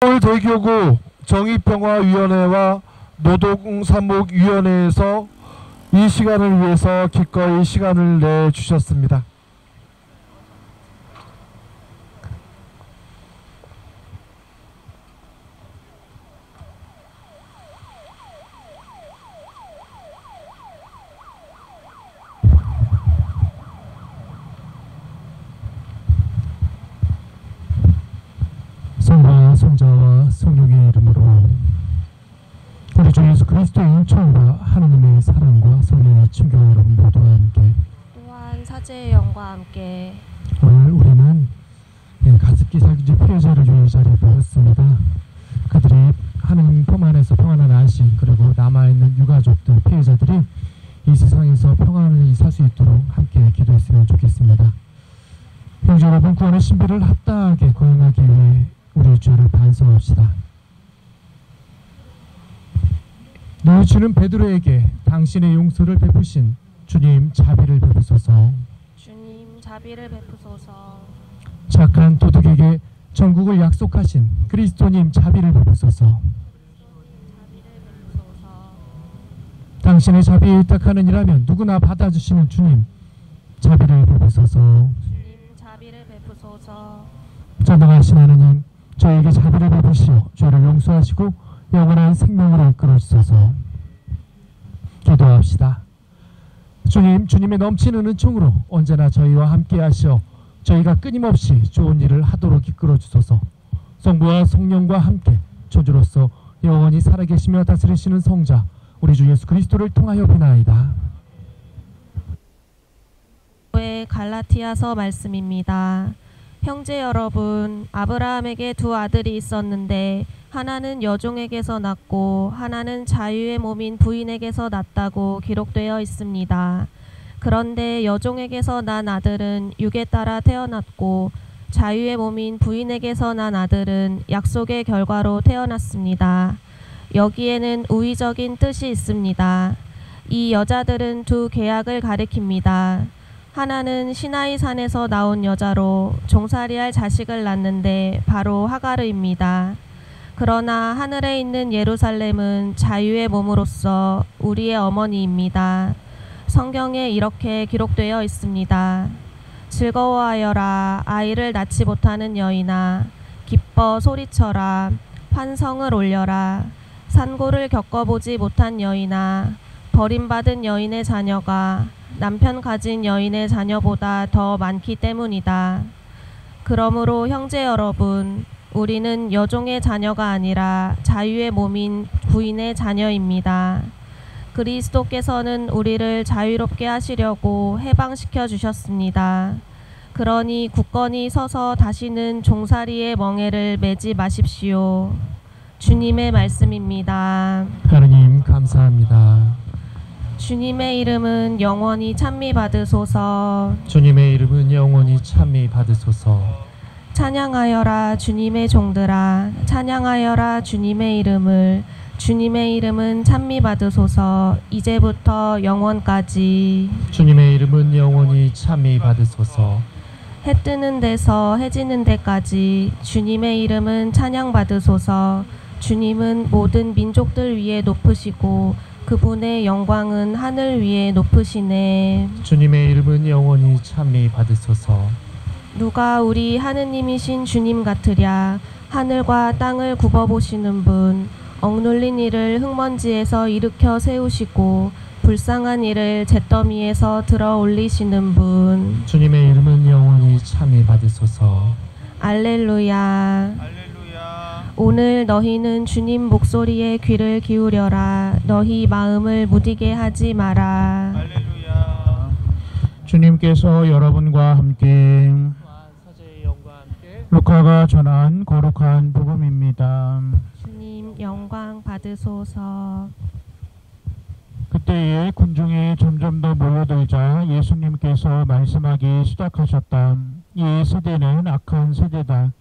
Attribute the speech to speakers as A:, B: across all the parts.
A: 서울대교구 정의평화위원회와 노동사목위원회에서 이 시간을 위해서 기꺼이 시간을 내주셨습니다.
B: 성부와 성자와 성령의 이름으로 우리 주 예수 그리스도의 은총과 하나님의 사랑과 성령의 친교와 여러분 모두와 함께
C: 또한 사제의 영과 함께
B: 오늘 우리는 가습기 살균제 피해자를 위해 이 자리에 모였습니다. 그들이 하나님 품 안에서 평안한 안식 그리고 남아있는 유가족들 피해자들이 이 세상에서 평안을 살 수 있도록 함께 기도했으면 좋겠습니다. 형제 여러분, 구원의 신비를 합당하게 거행하기 위해 우리의 죄를 반성합시다. 누우치는 베드로에게 당신의 용서를 베푸신 주님 자비를 베푸소서.
C: 주님 자비를 베푸소서.
B: 착한 도둑에게 천국을 약속하신 그리스도님 자비를 베푸소서. 당신의 자비에 의탁하는 이라면 누구나 받아주시는 주님 자비를 베푸소서.
C: 주님 자비를 베푸소서.
B: 전능하신 하나님, 저에게 자비를 베푸시어 죄를 용서하시고 영원한 생명으로 이끌어 주소서. 기도합시다. 주님, 주님의 넘치는 은총으로 언제나 저희와 함께 하시어 저희가 끊임없이 좋은 일을 하도록 이끌어 주소서. 성부와 성령과 함께 저주로서 영원히 살아계시며 다스리시는 성자 우리 주 예수 그리스도를 통하여 비나이다.
C: 갈라티아서 말씀입니다. 형제 여러분, 아브라함에게 두 아들이 있었는데 하나는 여종에게서 낳고 하나는 자유의 몸인 부인에게서 낳았다고 기록되어 있습니다. 그런데 여종에게서 난 아들은 육에 따라 태어났고 자유의 몸인 부인에게서 난 아들은 약속의 결과로 태어났습니다. 여기에는 우의적인 뜻이 있습니다. 이 여자들은 두 계약을 가리킵니다. 하나는 시나이 산에서 나온 여자로 종살이할 자식을 낳는데 바로 하가르입니다. 그러나 하늘에 있는 예루살렘은 자유의 몸으로서 우리의 어머니입니다. 성경에 이렇게 기록되어 있습니다. 즐거워하여라 아이를 낳지 못하는 여인아, 기뻐 소리쳐라 환성을 올려라. 산고를 겪어보지 못한 여인아, 버림받은 여인의 자녀가 남편 가진 여인의 자녀보다 더 많기 때문이다. 그러므로 형제 여러분, 우리는 여종의 자녀가 아니라 자유의 몸인 부인의 자녀입니다. 그리스도께서는 우리를 자유롭게 하시려고 해방시켜 주셨습니다. 그러니 굳건히 서서 다시는 종살이의 멍에를 매지 마십시오. 주님의 말씀입니다.
B: 하나님 감사합니다.
C: 주님의 이름은 영원히 찬미 받으소서.
B: 주님의 이름은 영원히 찬미 받으소서.
C: 찬양하여라 주님의 종들아, 찬양하여라 주님의 이름을. 주님의 이름은 찬미 받으소서. 이제부터 영원까지.
B: 주님의 이름은 영원히 찬미 받으소서.
C: 해 뜨는 데서 해 지는 데까지 주님의 이름은 찬양 받으소서. 주님은 모든 민족들 위에 높으시고 그분의 영광은 하늘 위에 높으시네.
B: 주님의 이름은 영원히 찬미 받으소서.
C: 누가 우리 하느님이신 주님 같으랴. 하늘과 땅을 굽어보시는 분, 억눌린 이를 흙먼지에서 일으켜 세우시고 불쌍한 이를 잿더미에서 들어 올리시는 분.
B: 주님의 이름은 영원히 찬미 받으소서.
C: 알렐루야. 오늘 너희는 주님 목소리에 귀를 기울여라. 너희 마음을 무디게 하지 마라.
D: 할렐루야. 주님께서 여러분과 함께 루카가 전한 거룩한 복음입니다.
C: 주님 영광 받으소서.
D: 그때에 군중이 점점 더 모여들자 예수님께서 말씀하기 시작하셨다. 이 세대는 악한 세대다.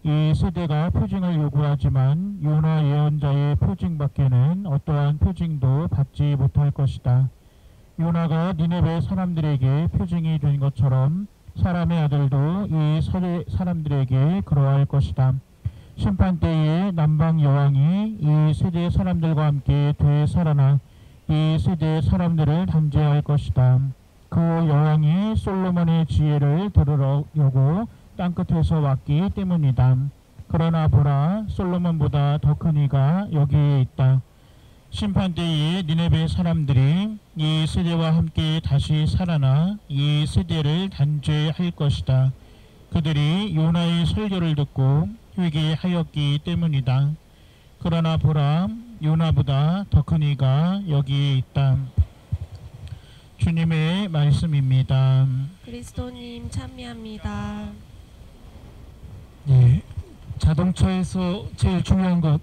D: 이 세대가 표징을 요구하지만 요나 예언자의 표징밖에는 어떠한 표징도 받지 못할 것이다. 요나가 니네베 사람들에게 표징이 된 것처럼 사람의 아들도 이 사람들에게 그러할 것이다. 심판 때에 남방 여왕이 이 세대 사람들과 함께 되살아나 이 세대 사람들을 단죄할 것이다. 그 여왕이 솔로몬의 지혜를 들으려고 땅끝에서 왔기 때문이다. 그러나 보라, 솔로몬보다 더 큰 이가 여기에 있다. 심판 때에 니네베 사람들이 이 세대와 함께 다시 살아나 이 세대를 단죄할 것이다. 그들이 요나의 설교를 듣고 회개하였기 때문이다. 그러나 보라, 요나보다 더 큰 이가 여기에 있다. 주님의 말씀입니다.
C: 그리스도님 찬미합니다.
B: 예, 자동차에서 제일 중요한 것,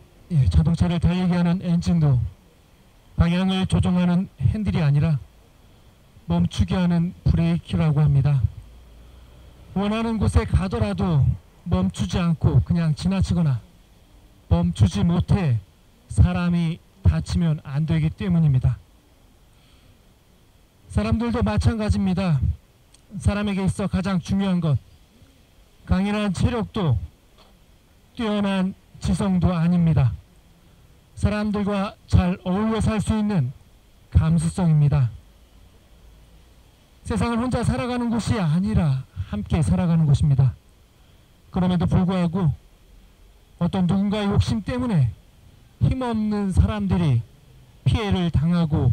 B: 자동차를 달리게 하는 엔진도 방향을 조정하는 핸들이 아니라 멈추게 하는 브레이크라고 합니다. 원하는 곳에 가더라도 멈추지 않고 그냥 지나치거나 멈추지 못해 사람이 다치면 안 되기 때문입니다. 사람들도 마찬가지입니다. 사람에게 있어 가장 중요한 것, 강인한 체력도 뛰어난 지성도 아닙니다. 사람들과 잘 어울려 살 수 있는 감수성입니다. 세상을 혼자 살아가는 곳이 아니라 함께 살아가는 곳입니다. 그럼에도 불구하고 어떤 누군가의 욕심 때문에 힘없는 사람들이 피해를 당하고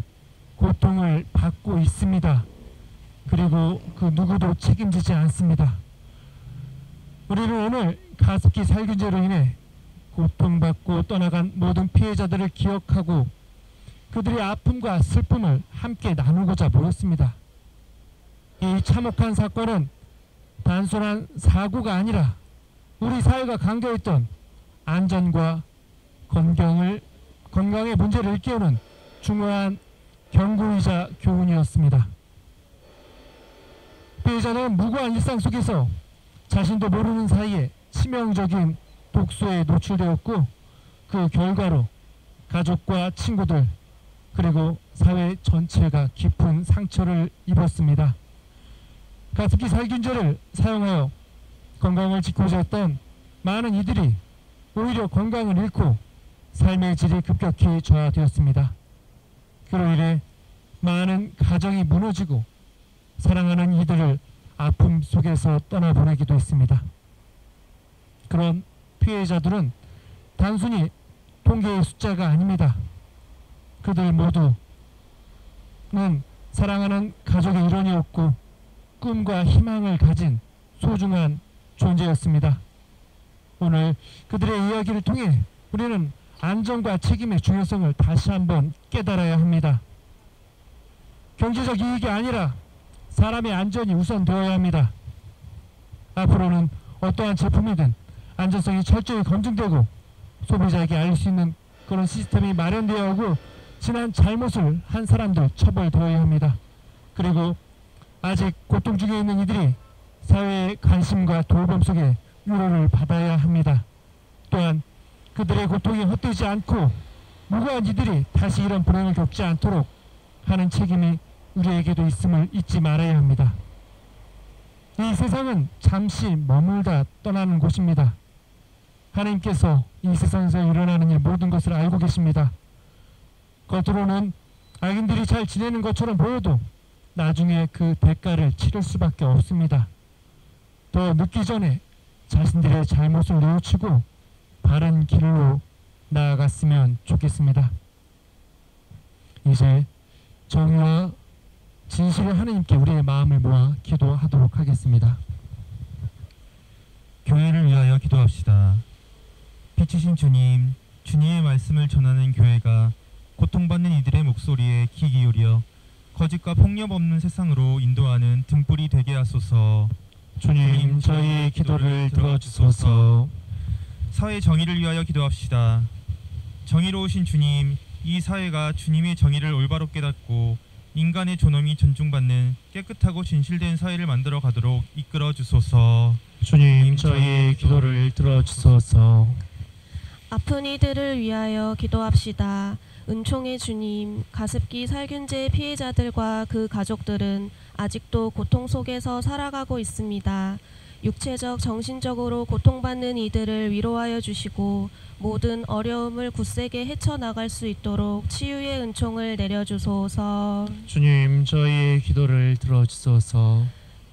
B: 고통을 받고 있습니다. 그리고 그 누구도 책임지지 않습니다. 우리는 오늘 가습기 살균제로 인해 고통받고 떠나간 모든 피해자들을 기억하고 그들의 아픔과 슬픔을 함께 나누고자 모였습니다. 이 참혹한 사건은 단순한 사고가 아니라 우리 사회가 강조했던 안전과 건강의 문제를 일깨우는 중요한 경고이자 교훈이었습니다. 피해자는 무고한 일상 속에서 자신도 모르는 사이에 치명적인 독소에 노출되었고 그 결과로 가족과 친구들 그리고 사회 전체가 깊은 상처를 입었습니다. 가습기 살균제를 사용하여 건강을 지키고자 했던 많은 이들이 오히려 건강을 잃고 삶의 질이 급격히 저하되었습니다. 그로 인해 많은 가정이 무너지고 사랑하는 이들을 아픔 속에서 떠나보내기도 했습니다. 그런 피해자들은 단순히 통계의 숫자가 아닙니다. 그들 모두는 사랑하는 가족의 일원이었고 꿈과 희망을 가진 소중한 존재였습니다. 오늘 그들의 이야기를 통해 우리는 안전과 책임의 중요성을 다시 한번 깨달아야 합니다. 경제적 이익이 아니라 사람의 안전이 우선되어야 합니다. 앞으로는 어떠한 제품이든 안전성이 철저히 검증되고 소비자에게 알릴 수 있는 그런 시스템이 마련되어야 하고 지난 잘못을 한 사람들 처벌되어야 합니다. 그리고 아직 고통 중에 있는 이들이 사회의 관심과 돌봄 속에 위로를 받아야 합니다. 또한 그들의 고통이 헛되지 않고 무고한 이들이 다시 이런 불행을 겪지 않도록 하는 책임이 우리에게도 있음을 잊지 말아야 합니다. 이 세상은 잠시 머물다 떠나는 곳입니다. 하나님께서 이 세상에서 일어나는 일 모든 것을 알고 계십니다. 겉으로는 악인들이 잘 지내는 것처럼 보여도 나중에 그 대가를 치를 수밖에 없습니다. 더 늦기 전에 자신들의 잘못을 뉘우치고 바른 길로 나아갔으면 좋겠습니다. 이제 정의와 진실의 하나님께 우리의 마음을 모아 기도하도록 하겠습니다.
E: 교회를 위하여 기도합시다. 빛이신 주님, 주님의 말씀을 전하는 교회가 고통받는 이들의 목소리에 귀 기울여 거짓과 폭력 없는 세상으로 인도하는 등불이 되게 하소서.
A: 주님, 저희의 기도를 들어주소서.
E: 사회 정의를 위하여 기도합시다. 정의로우신 주님, 이 사회가 주님의 정의를 올바로 깨닫고 인간의 존엄이 존중받는 깨끗하고 진실된 사회를 만들어 가도록 이끌어 주소서.
A: 주님, 저희의 기도를 들어주소서.
C: 아픈 이들을 위하여 기도합시다. 은총의 주님, 가습기 살균제 피해자들과 그 가족들은 아직도 고통 속에서 살아가고 있습니다. 육체적, 정신적으로 고통받는 이들을 위로하여 주시고 모든 어려움을 굳세게 헤쳐나갈 수 있도록 치유의 은총을 내려주소서.
B: 주님, 저희의 기도를 들어주소서.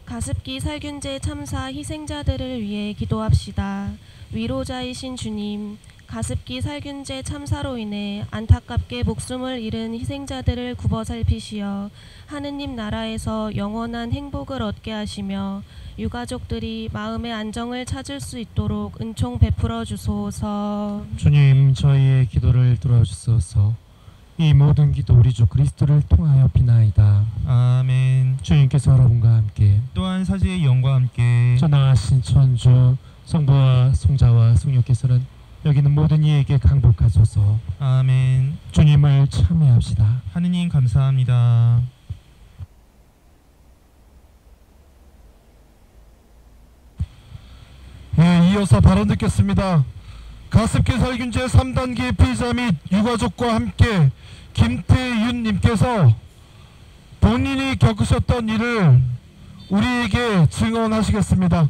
C: 가습기 살균제 참사 희생자들을 위해 기도합시다. 위로자이신 주님, 가습기 살균제 참사로 인해 안타깝게 목숨을 잃은 희생자들을 굽어 살피시어 하느님 나라에서 영원한 행복을 얻게 하시며 유가족들이 마음의 안정을 찾을 수 있도록 은총 베풀어 주소서.
B: 주님, 저희의 기도를 들어주소서. 이 모든 기도 우리 주 그리스도를 통하여 비나이다.
E: 아멘.
B: 주님께서 여러분과 함께
E: 또한 사제의 영과 함께
B: 전능하신 천주 성부와 성자와 성령께서는 여기 있는 모든 이에게 강복하소서.
E: 아멘.
B: 주님을 참여합시다.
E: 하느님 감사합니다.
A: 예, 이어서 발언 듣겠습니다. 가습기 살균제 3단계 피해자 및 유가족과 함께 김태윤님께서 본인이 겪으셨던 일을 우리에게 증언하시겠습니다.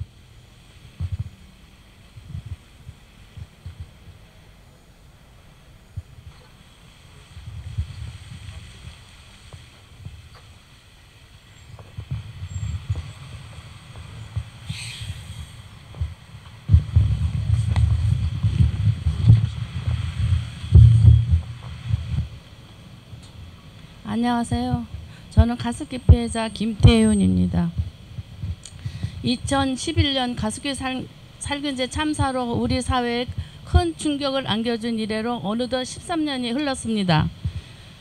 F: 안녕하세요. 저는 가습기 피해자 김태윤입니다. 2011년 가습기 살균제 참사로 우리 사회에 큰 충격을 안겨준 이래로 어느덧 13년이 흘렀습니다.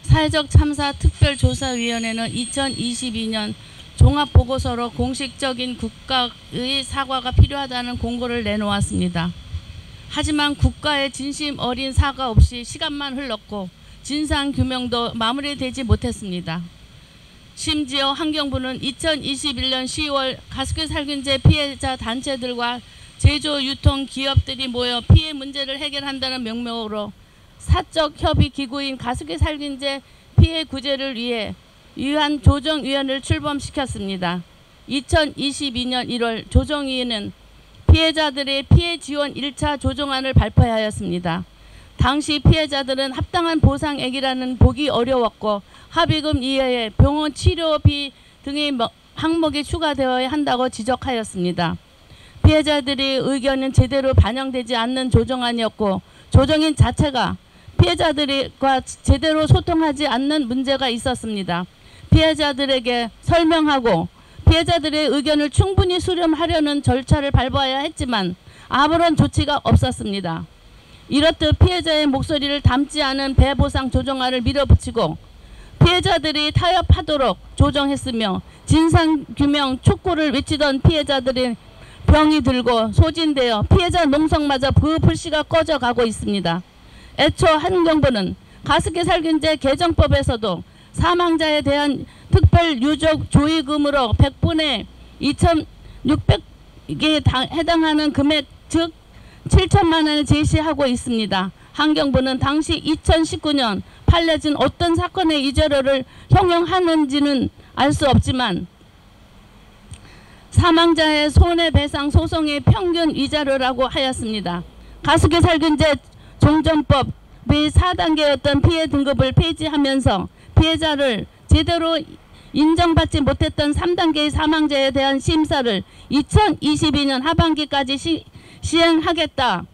F: 사회적 참사 특별조사위원회는 2022년 종합보고서로 공식적인 국가의 사과가 필요하다는 공고를 내놓았습니다. 하지만 국가의 진심 어린 사과 없이 시간만 흘렀고 진상규명도 마무리되지 못했습니다. 심지어 환경부는 2021년 10월 가습기 살균제 피해자 단체들과 제조 유통 기업들이 모여 피해 문제를 해결한다는 명목으로 사적 협의 기구인 가습기 살균제 피해 구제를 위한 조정위원회를 출범시켰습니다. 2022년 1월 조정위는 피해자들의 피해 지원 1차 조정안을 발표하였습니다. 당시 피해자들은 합당한 보상액이라는 보기 어려웠고 합의금 이외에 병원 치료비 등의 항목이 추가되어야 한다고 지적하였습니다. 피해자들의 의견은 제대로 반영되지 않는 조정안이었고 조정인 자체가 피해자들과 제대로 소통하지 않는 문제가 있었습니다. 피해자들에게 설명하고 피해자들의 의견을 충분히 수렴하려는 절차를 밟아야 했지만 아무런 조치가 없었습니다. 이렇듯 피해자의 목소리를 담지 않은 배보상 조정안을 밀어붙이고 피해자들이 타협하도록 조정했으며 진상규명 촉구를 외치던 피해자들의 병이 들고 소진되어 피해자 농성마저 불씨가 꺼져가고 있습니다. 애초 환경부는 가습기 살균제 개정법에서도 사망자에 대한 특별 유족 조의금으로 100분의 2,600에 해당하는 금액 즉 7천만 원을 제시하고 있습니다. 환경부는 당시 2019년 판례진 어떤 사건의 위자료를 형용하는지는 알 수 없지만 사망자의 손해배상 소송의 평균 위자료라고 하였습니다. 가습기 살균제 종전법의 4단계였던 피해 등급을 폐지하면서 피해자를 제대로 인정받지 못했던 3단계의 사망자에 대한 심사를 2022년 하반기까지 시행하겠다고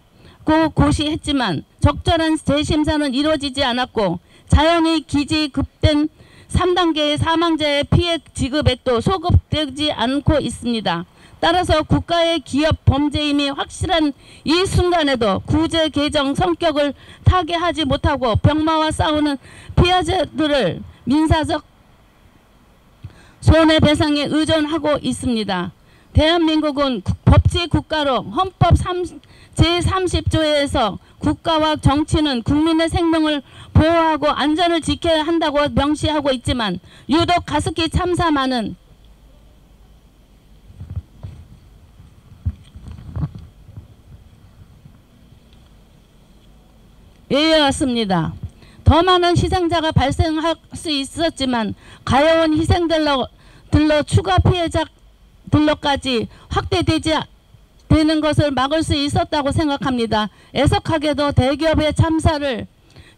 F: 고시했지만 적절한 재심사는 이루어지지 않았고 자연히 기지급된 3단계의 사망자의 피해 지급액도 소급되지 않고 있습니다. 따라서 국가의 기업 범죄임이 확실한 이 순간에도 구제 개정 성격을 타개하지 못하고 병마와 싸우는 피해자들을 민사적 손해배상에 의존하고 있습니다. 대한민국은 법치 국가로 헌법 제30조에서 국가와 정치는 국민의 생명을 보호하고 안전을 지켜야 한다고 명시하고 있지만 유독 가습기 참사만은 예외였습니다. 더 많은 희생자가 발생할 수 있었지만 가여운 희생들로 추가 피해자 들러까지 확대되지 되는 것을 막을 수 있었다고 생각합니다. 애석하게도 대기업의 참사를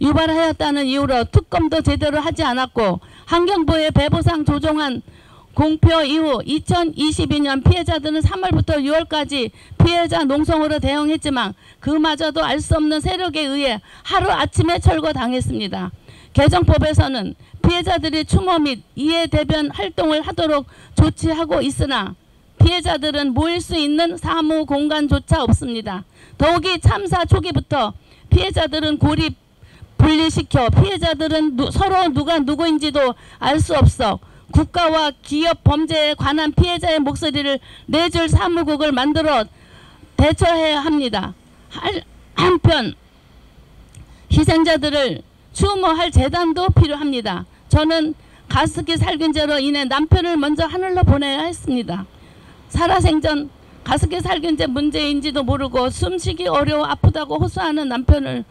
F: 유발하였다는 이유로 특검도 제대로 하지 않았고 환경부의 배보상 조정안 공표 이후 2022년 피해자들은 3월부터 6월까지 피해자 농성으로 대응했지만 그마저도 알 수 없는 세력에 의해 하루아침에 철거당했습니다. 개정법에서는 피해자들이 추모 및 이해 대변 활동을 하도록 조치하고 있으나 피해자들은 모일 수 있는 사무 공간조차 없습니다. 더욱이 참사 초기부터 피해자들은 고립 분리시켜 피해자들은 서로 누가 누구인지도 알 수 없어 국가와 기업 범죄에 관한 피해자의 목소리를 내줄 사무국을 만들어 대처해야 합니다. 한편 희생자들을 추모할 재단도 필요합니다. 저는 가습기 살균제로 인해 남편을 먼저 하늘로 보내야 했습니다. 살아생전 가습기 살균제 문제인지도 모르고 숨쉬기 어려워 아프다고 호소하는 남편을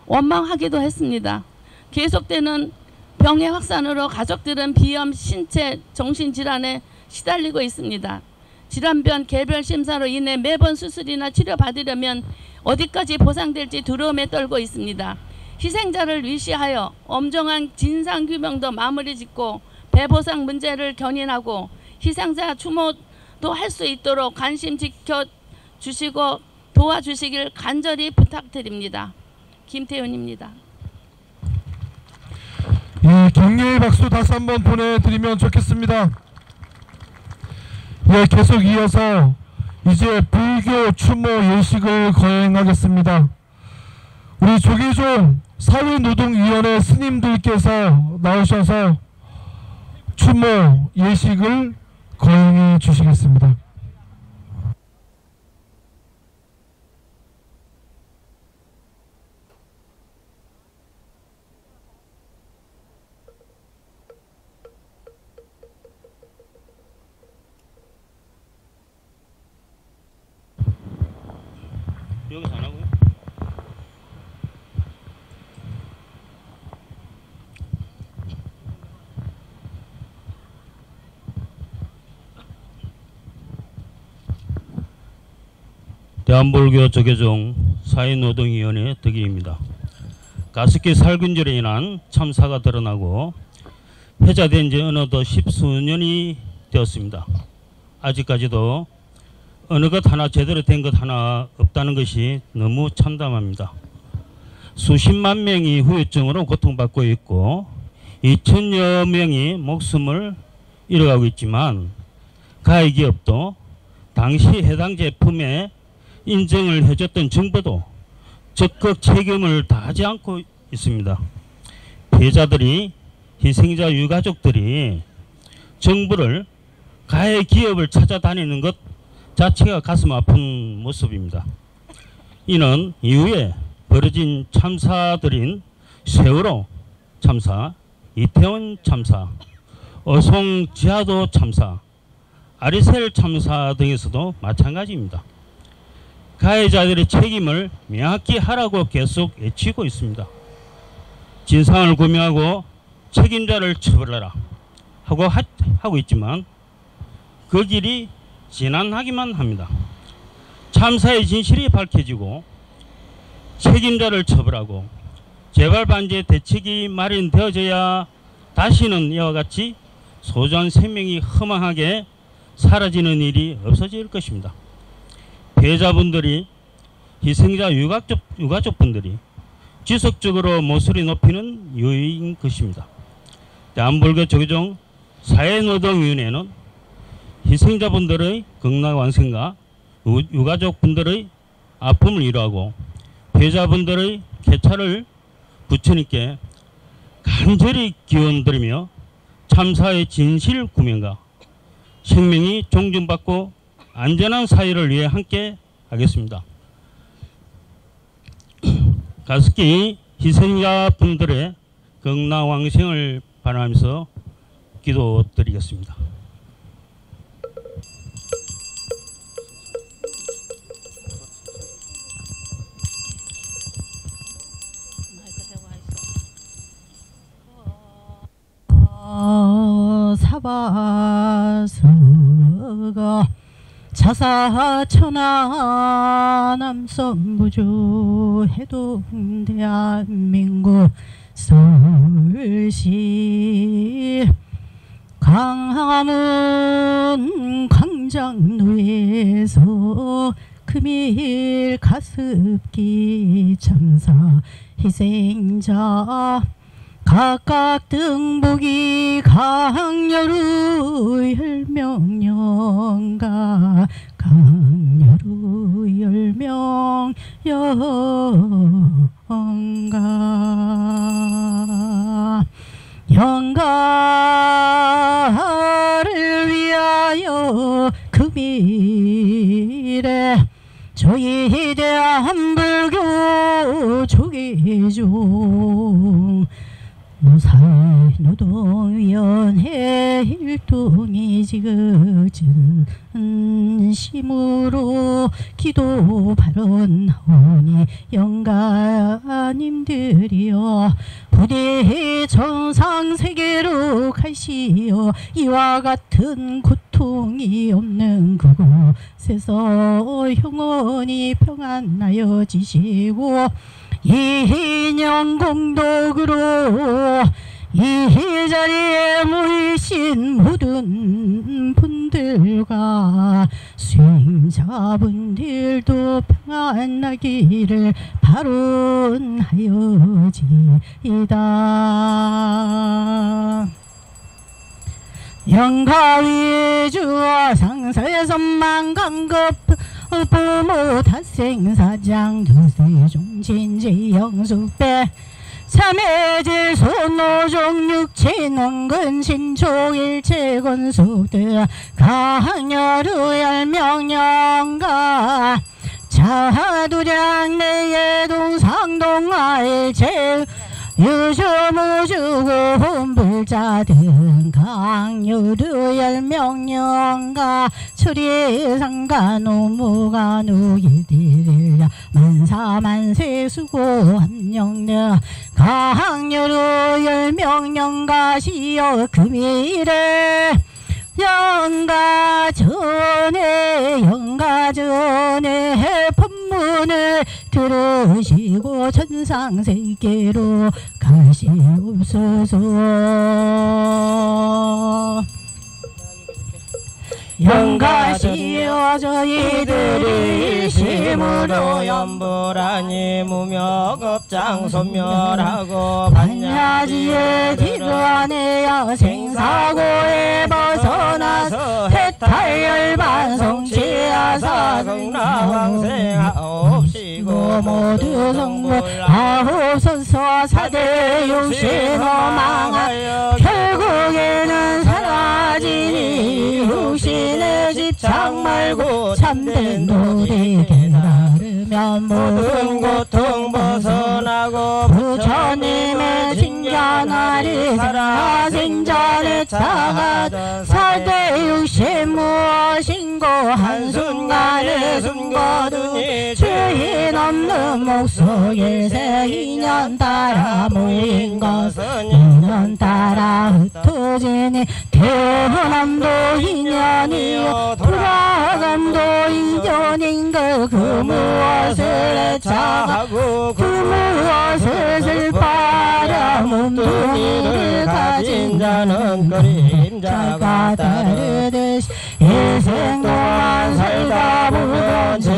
F: 원망하기도 했습니다. 계속되는 병의 확산으로 가족들은 비염, 신체, 정신질환에 시달리고 있습니다. 질환별 개별 심사로 인해 매번 수술이나 치료받으려면 어디까지 보상될지 두려움에 떨고 있습니다. 희생자를 위시하여 엄정한 진상규명도 마무리 짓고 배보상 문제를 견인하고 희생자 추모도 할 수 있도록 관심 지켜주시고 도와주시길 간절히 부탁드립니다. 김태윤입니다.
A: 예, 격려의 박수 다시 한번 보내드리면 좋겠습니다. 예, 계속 이어서 이제 불교 추모 예식을 거행하겠습니다. 우리 조계종 사회노동위원회 스님들께서 나오셔서 추모 예식을 거행해 주시겠습니다.
G: 여기서 안 하고요? 대한불교 조계종 사회노동위원회 덕일입니다. 가습기 살균제로 인한 참사가 드러나고 회자된 지 어느덧 10수년이 되었습니다. 아직까지도 어느 것 하나 제대로 된 것 하나 없다는 것이 너무 참담합니다. 수십만 명이 후유증으로 고통받고 있고 2천여 명이 목숨을 잃어가고 있지만 가해기업도 당시 해당 제품에 인정을 해줬던 정부도 적극 책임을 다하지 않고 있습니다. 피해자들이 희생자 유가족들이 정부를 가해 기업을 찾아다니는 것 자체가 가슴 아픈 모습입니다. 이는 이후에 벌어진 참사들인 세월호 참사, 이태원 참사, 어송 지하도 참사, 아리셀 참사 등에서도 마찬가지입니다. 가해자들의 책임을 명확히 하라고 계속 외치고 있습니다. 진상을 규명하고 책임자를 처벌하라 하고 있지만 그 길이 지난하기만 합니다. 참사의 진실이 밝혀지고 책임자를 처벌하고 재발 방지 대책이 마련되어져야 다시는 이와 같이 소중한 생명이 허망하게 사라지는 일이 없어질 것입니다. 피해자분들이 희생자 유가족분들이 지속적으로 목소리 높이는 이유인 것입니다. 대한불교 조계종 사회노동위원회는 희생자분들의 극락완성과 유가족분들의 아픔을 위로하고 피해자분들의 쾌차를 부처님께 간절히 기원드리며 참사의 진실 규명과 생명이 존중받고 안전한 사회를 위해 함께 하겠습니다. 가습기 희생자분들의 극락왕생을 바라면서 기도드리겠습니다.
H: 사바서가 자사천하 남성부주 해동 대한민국 서울시 강화문 광장로에서 금일 가습기 참사 희생자 각각 등복이 강렬우 10명 영가 강렬우 10명 영가를 위하여 금일에 저희 대한불교 조계종 사회노동위원회 일동이 지그진 심으로 기도 발언하오니 영가님들이여 부디 정상세계로 가시어 이와 같은 고통이 없는 그곳에서 영원히 평안하여 지시고 이인영 공덕으로 이 자리에 모이신 모든 분들과 수행자분들도 평안하기를 바론하여지이다. 영가위주와 상서에서만 강급 부모 탓생사장 두세종진지 영숙배 참해질 손노종 육체농근 신초일체 건숙들 강렬의 열명영가 자두량 내예동 상동아일체 유주무주고 혼불자 등 강유르 열명영가 처리상가 노무가 누이들야 만사만세 수고함영녀 강유르 열명영가 시여 금일에 영가전에 법문을 들으시고 천상세계로 가시옵소서. 영가시여 저희들이 심으로
I: 연불하니 무명업장 소멸하고 반야지에 뒤로하내어 생사고에 벗어나서 해탈열반 성취하사 극락왕생하옵시고 모두 성불하옵소서. 사대 육신으로 망하여 결국에는 사라지니 육신의 집착 말고 참된 도리 깨달으면 모든 고통 벗어나고 부처님의 징견하리 살아생전에 차가던 사대 육신 무엇인고 한순간에 숨거두니 주인 없는 목속에 새 인연 따라 모인 것은 인연 따라 흩어지니 태어남도 인연이요 돌아감도 인연인걸 그 무엇을 애착하고 그 무엇을 슬퍼하랴 몸뚱이를 가진 자는 그림자가 다르듯이 일생 동안 살다 보면 죄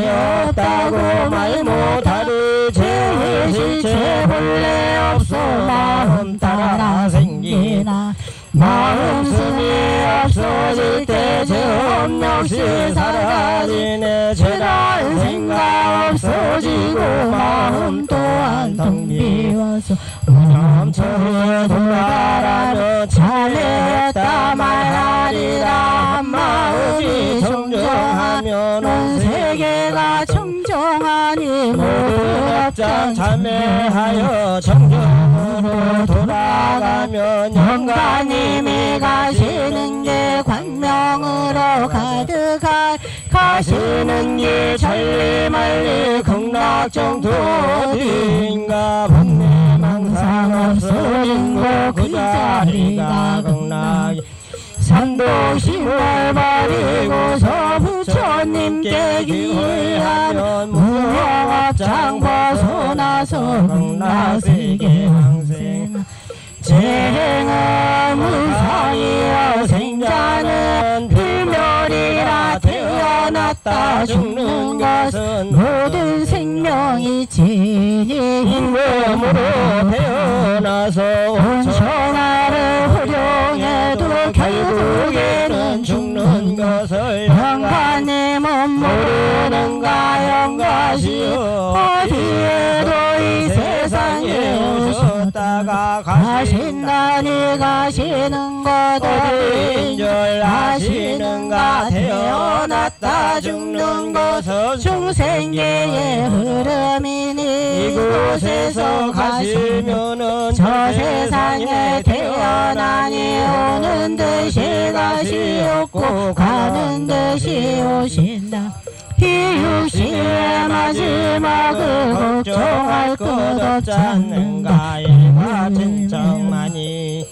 I: 없다고 말 못하리 죄의 실체 본래 없어 마음 따라 생기나 마음씀이 없어질 때 죄업 역시 사라지네 죄란 생각 없어지고 마음 또한 텅 비워서 마음처럼 돌아가며 잘했다 말하리라. 마음이 청정하면 온 세계가 청정하니 모두 합장 참회하여 청정으로 돌아가면 영가님이 가시는 게 광명으로 가득할 가시는 길 천리만리 극락정토 어디인가 본래 망상 없어진 곳 그 자리가 극락이 산도 10월 버리고서
H: 부처님께 기하면 무명업장 벗어나서 극락세계 항생 재행은 무상이여 생자는 필멸이라 태어났다 죽는 것은 모든 생명이 진이임으로 태어나서 온천하를 활용해도 결국에는 죽는 것을 영가님은 모르는가 영가시오 어디에도 이 세상에 오셨다가 가신다니 가시는 것 어디인 줄 아시는가 태어났다 죽는 것은 중생계의 흐름이니 이곳에서 가시면은 저 세상에 태어나니 오는 듯이 가시옵고 가는 듯이 오신다 이 육신의 마지막을 걱정할 것 없지 않는가 이와 진정하니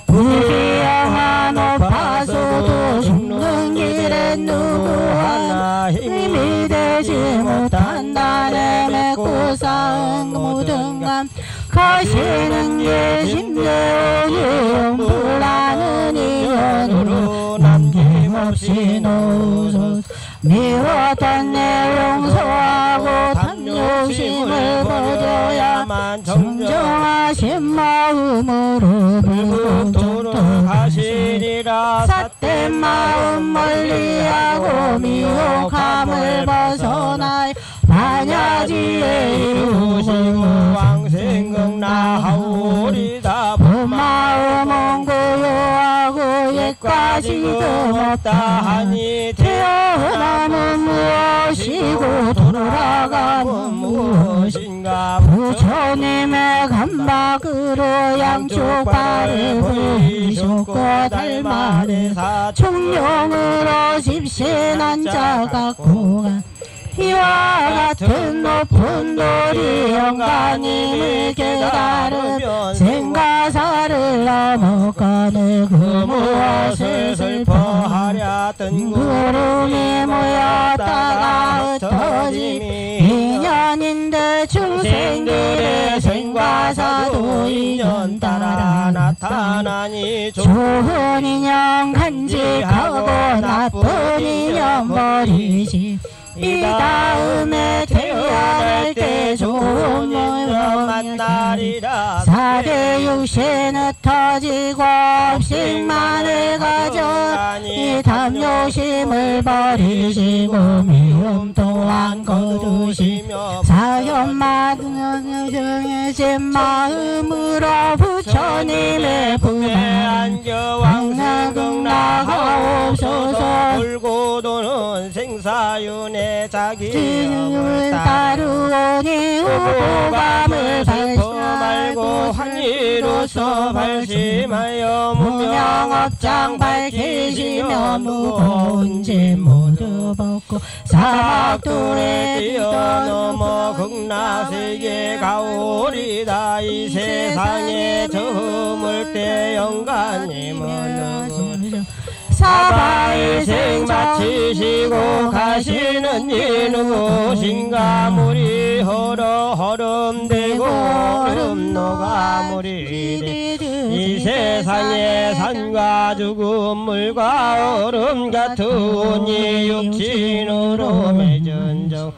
H: 불기영아 높아서도 죽는 길에 누구 하나 힘이 되지 못한다 내 맺고 쌓은 모든 감 가시는 게 심대오니 불나는 인연으로 남김없이 놓으소서 미웠던 내 용서하고 탐욕심을 버려야만 정정하신 마음으로 불국토록 하시리라 삿된 마음 멀리하고 미혹함을 벗어나 반야지에 이루시고 왕생극나하오리다 본마음은 고요하고 옛가지도 없다 하니 태어남은 무엇이고 돌아가면 무엇인가 부처님의 감박으로 양쪽 발을 보이셨고 달마리사 총룡으로 집신한 자 갖고 간 이와 같은 높은 돌이 영가님을 깨달으면 생가사를 넘어가네 그 무엇을 슬퍼하랴 뜬 구름이 모였다가 흩어짐이 인연인데 중생들의 생가사도 인연 따라 나타나니 좋은 인연 간직하고 나쁜 인연 버리지 이 다음에 태어날 때 좋은 인연 만나리라 사대 육신 흩어지고 업식만을 가져 이 탐욕심을 버리시고 미움 또한 거두시며 사연만 정해진 마음으로 부처님의 품에 안겨 왕생극락하옵소서 돌고 도는 생사윤회 자기를 따르오니 우보감을 발심하고 환희로서 발심하여 무명업장 밝히시며 무거운 짐 모두 벗고 사막돌에 뛰어넘어 극락세계 가오리다 이 세상에 저물 때 영가님은 사바일생 마치시고 가시는 이 누구신가 물이 허러 허름되고 얼음 녹아 물이 이 세상에 산과 죽음 물과 얼음 같은 이 육신으로 맺은 정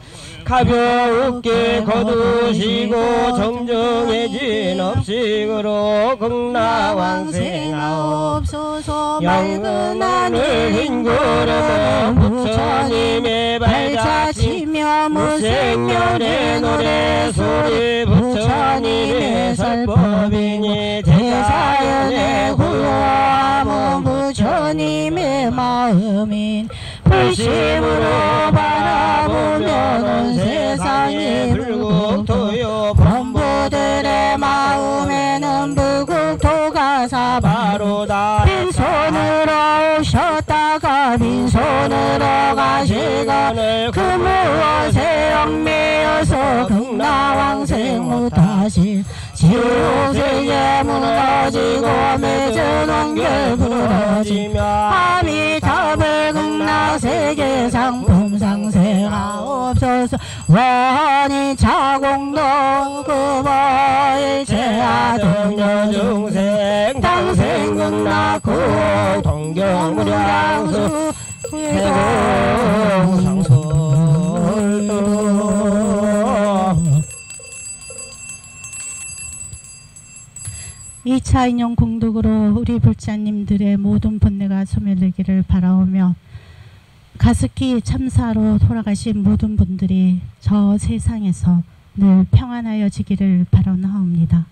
H: 가볍게 거두시고 정정해진 업식으로 극락왕생하옵소서 맑은 하늘 흰 구름은 부처님의 발자취며 무생멸의 노래소리 부처님의 설법이니 대사연의 구호함은 부처님의 마음인 불심으로 바라보면 온 세상이 불국토요 범부들의 마음에는 불국토가 사바로다 빈손으로 오셨다가 빈손으로 가시거늘 그 무엇에 얽매여서 극락왕생 못하신 지옥세계 문을
I: 부러지고 맺은 엉결 부러지며 아미타불 극락세계상 품상세하옵소서. 원인 차공도 구보일체하동료 중생 당생 극락구 동경무량수 해공상솔도.
J: 이 차인용 공덕으로 우리 불자님들의 모든 번뇌가 소멸되기를 바라오며 가습기 참사로 돌아가신 모든 분들이 저 세상에서 늘 평안하여지기를 바라옵니다.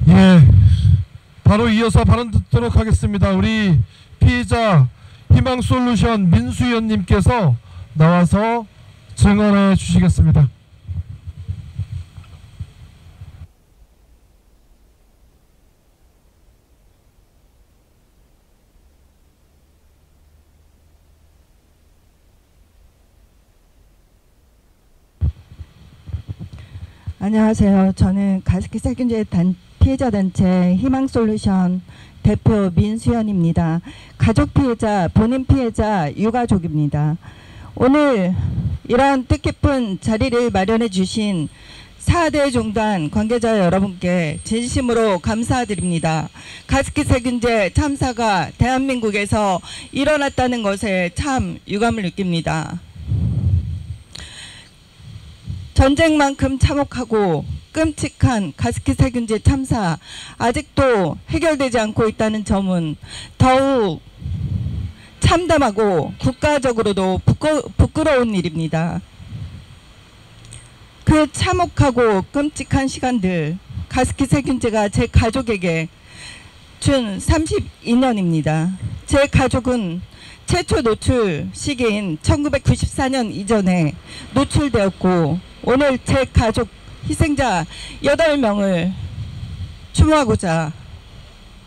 A: 예, 바로 이어서 발언 듣도록 하겠습니다. 우리 피해자 희망솔루션 민수연님께서 나와서 증언해 주시겠습니다.
K: 안녕하세요. 저는 가습기 살균제 피해자 단체 희망솔루션 대표 민수연입니다. 가족 피해자, 본인 피해자, 유가족입니다. 오늘 이러한 뜻깊은 자리를 마련해 주신 4대 종단 관계자 여러분께 진심으로 감사드립니다. 가습기 살균제 참사가 대한민국에서 일어났다는 것에 참 유감을 느낍니다. 전쟁만큼 참혹하고 끔찍한 가습기 살균제 참사 아직도 해결되지 않고 있다는 점은 더욱 참담하고 국가적으로도 부끄러운 일입니다. 그 참혹하고 끔찍한 시간들 가습기 살균제가 제 가족에게 준 32년입니다. 제 가족은 최초 노출 시기인 1994년 이전에 노출되었고 오늘 제 가족 희생자 8명을 추모하고자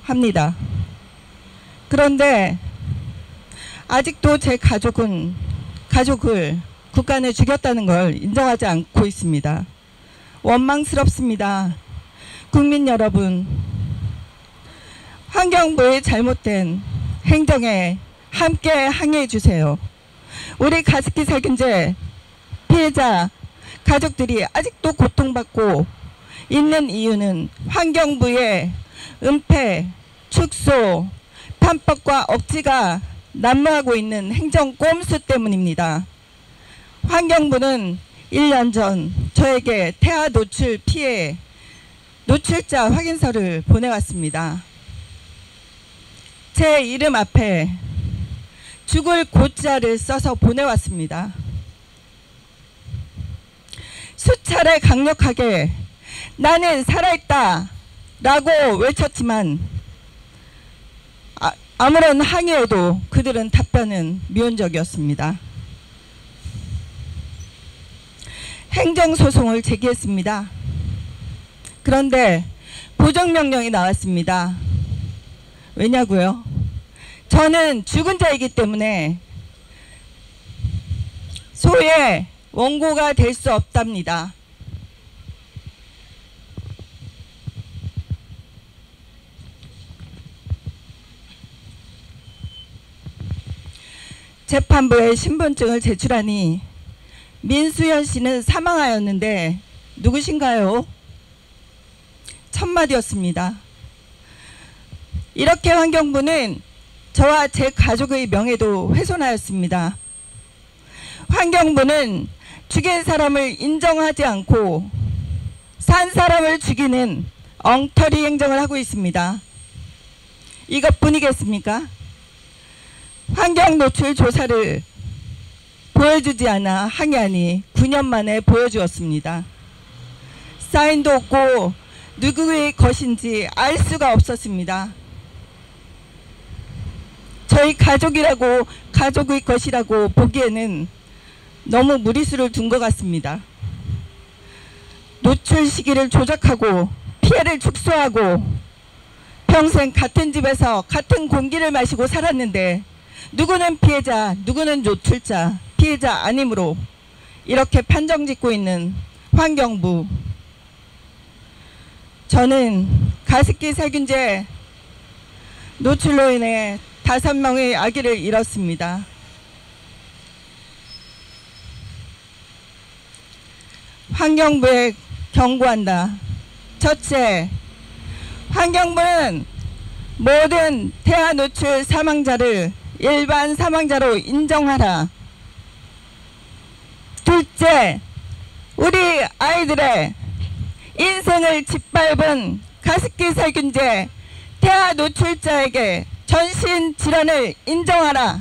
K: 합니다. 그런데 아직도 제 가족을 국간에 죽였다는 걸 인정하지 않고 있습니다. 원망스럽습니다. 국민 여러분, 환경부의 잘못된 행정에 함께 항의해 주세요. 우리 가습기 살균제 피해자 가족들이 아직도 고통받고 있는 이유는 환경부의 은폐, 축소, 편법과 억지가 난무하고 있는 행정 꼼수 때문입니다. 환경부는 1년 전 저에게 태아 노출 피해 노출자 확인서를 보내왔습니다. 제 이름 앞에 죽을 고자를 써서 보내왔습니다. 수차례 강력하게 나는 살아있다 라고 외쳤지만 아무런 항의에도 그들은 답변은 미온적이었습니다. 행정소송을 제기했습니다. 그런데 보정명령이 나왔습니다. 왜냐고요? 저는 죽은 자이기 때문에 소의 원고가 될 수 없답니다. 재판부에 신분증을 제출하니 민수연 씨는 사망하였는데 누구신가요? 첫마디였습니다. 이렇게 환경부는 저와 제 가족의 명예도 훼손하였습니다. 환경부는 죽인 사람을 인정하지 않고 산 사람을 죽이는 엉터리 행정을 하고 있습니다. 이것뿐이겠습니까? 환경 노출 조사를 보여주지 않아 항의하니 9년 만에 보여주었습니다. 사인도 없고 누구의 것인지 알 수가 없었습니다. 저희 가족이라고 가족의 것이라고 보기에는 너무 무리수를 둔 것 같습니다. 노출 시기를 조작하고 피해를 축소하고 평생 같은 집에서 같은 공기를 마시고 살았는데 누구는 피해자, 누구는 노출자, 피해자 아니므로 이렇게 판정짓고 있는 환경부. 저는 가습기 살균제 노출로 인해 5명의 아기를 잃었습니다. 환경부에 경고한다. 첫째, 환경부는 모든 태아 노출 사망자를 일반 사망자로 인정하라. 둘째, 우리 아이들의 인생을 짓밟은 가습기 살균제 태아 노출자에게 전신 질환을 인정하라.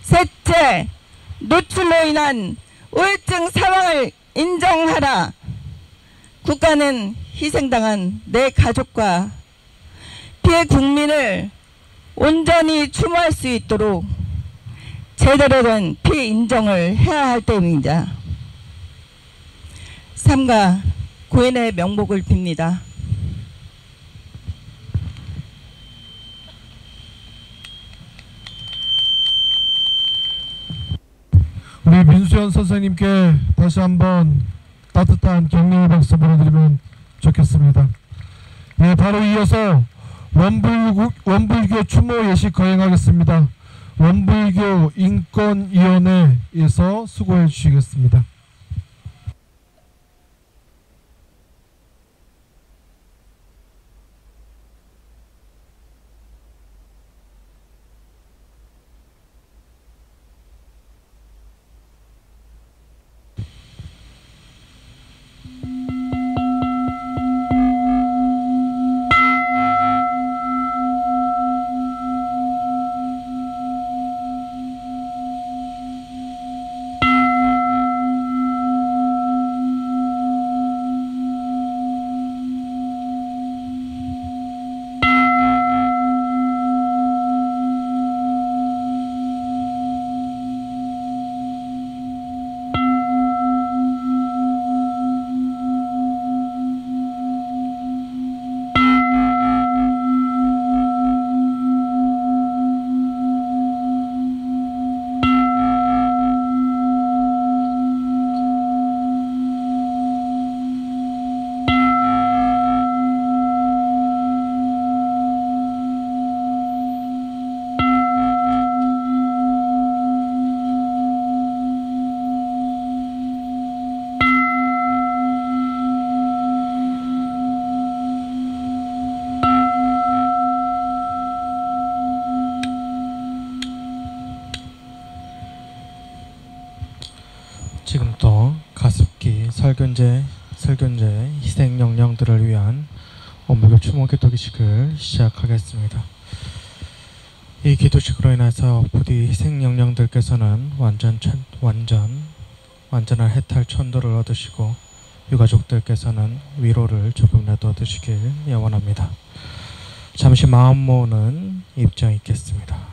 K: 셋째, 노출로 인한 우울증 사망을 인정하라. 국가는 희생당한 내 가족과 피해 국민을 온전히 추모할 수 있도록 제대로 된 피해 인정을 해야 할 때입니다. 삼가 고인의 명복을 빕니다.
A: 우리 민수연 선생님께 다시 한번 따뜻한 격려의 박수 보내드리면 좋겠습니다. 네, 바로 이어서 원불교 추모 예식 거행하겠습니다. 원불교 인권위원회에서 수고해 주시겠습니다.
B: 지금부터 가습기 살균제 희생 영령들을 위한 원불교 추모 기도기식을 시작하겠습니다. 이 기도식으로 인해서 부디 희생 영령들께서는 완전한 해탈 천도를 얻으시고 유가족들께서는 위로를 조금이라도 얻으시길 예원합니다. 잠시 마음 모으는 입장 있겠습니다.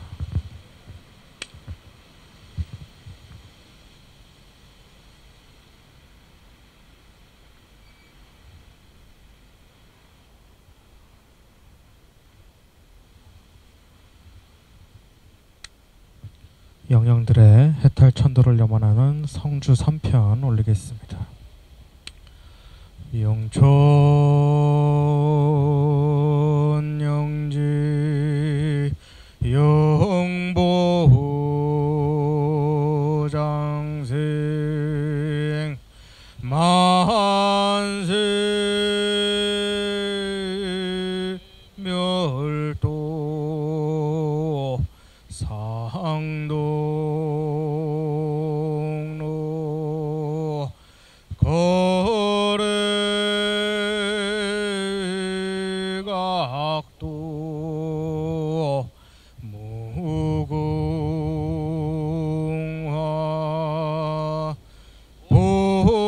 B: 영령들의 해탈 천도를 염원하는 성주 3편 올리겠습니다. 영촌 영지 영보장생 만세 멸도 상동로 거래각도 무궁화 보보일체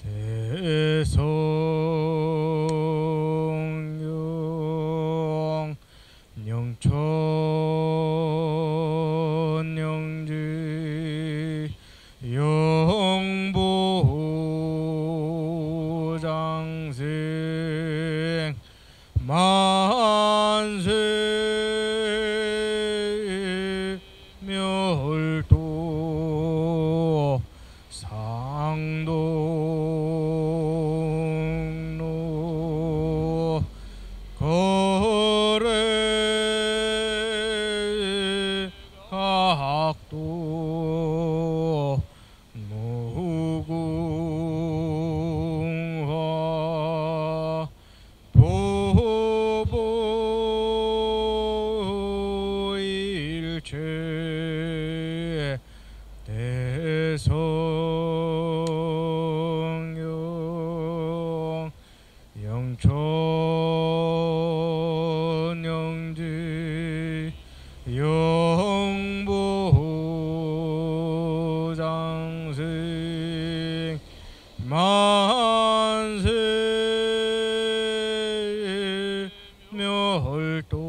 B: 대성령
L: 영천 영지 영보 장생 만세 멸도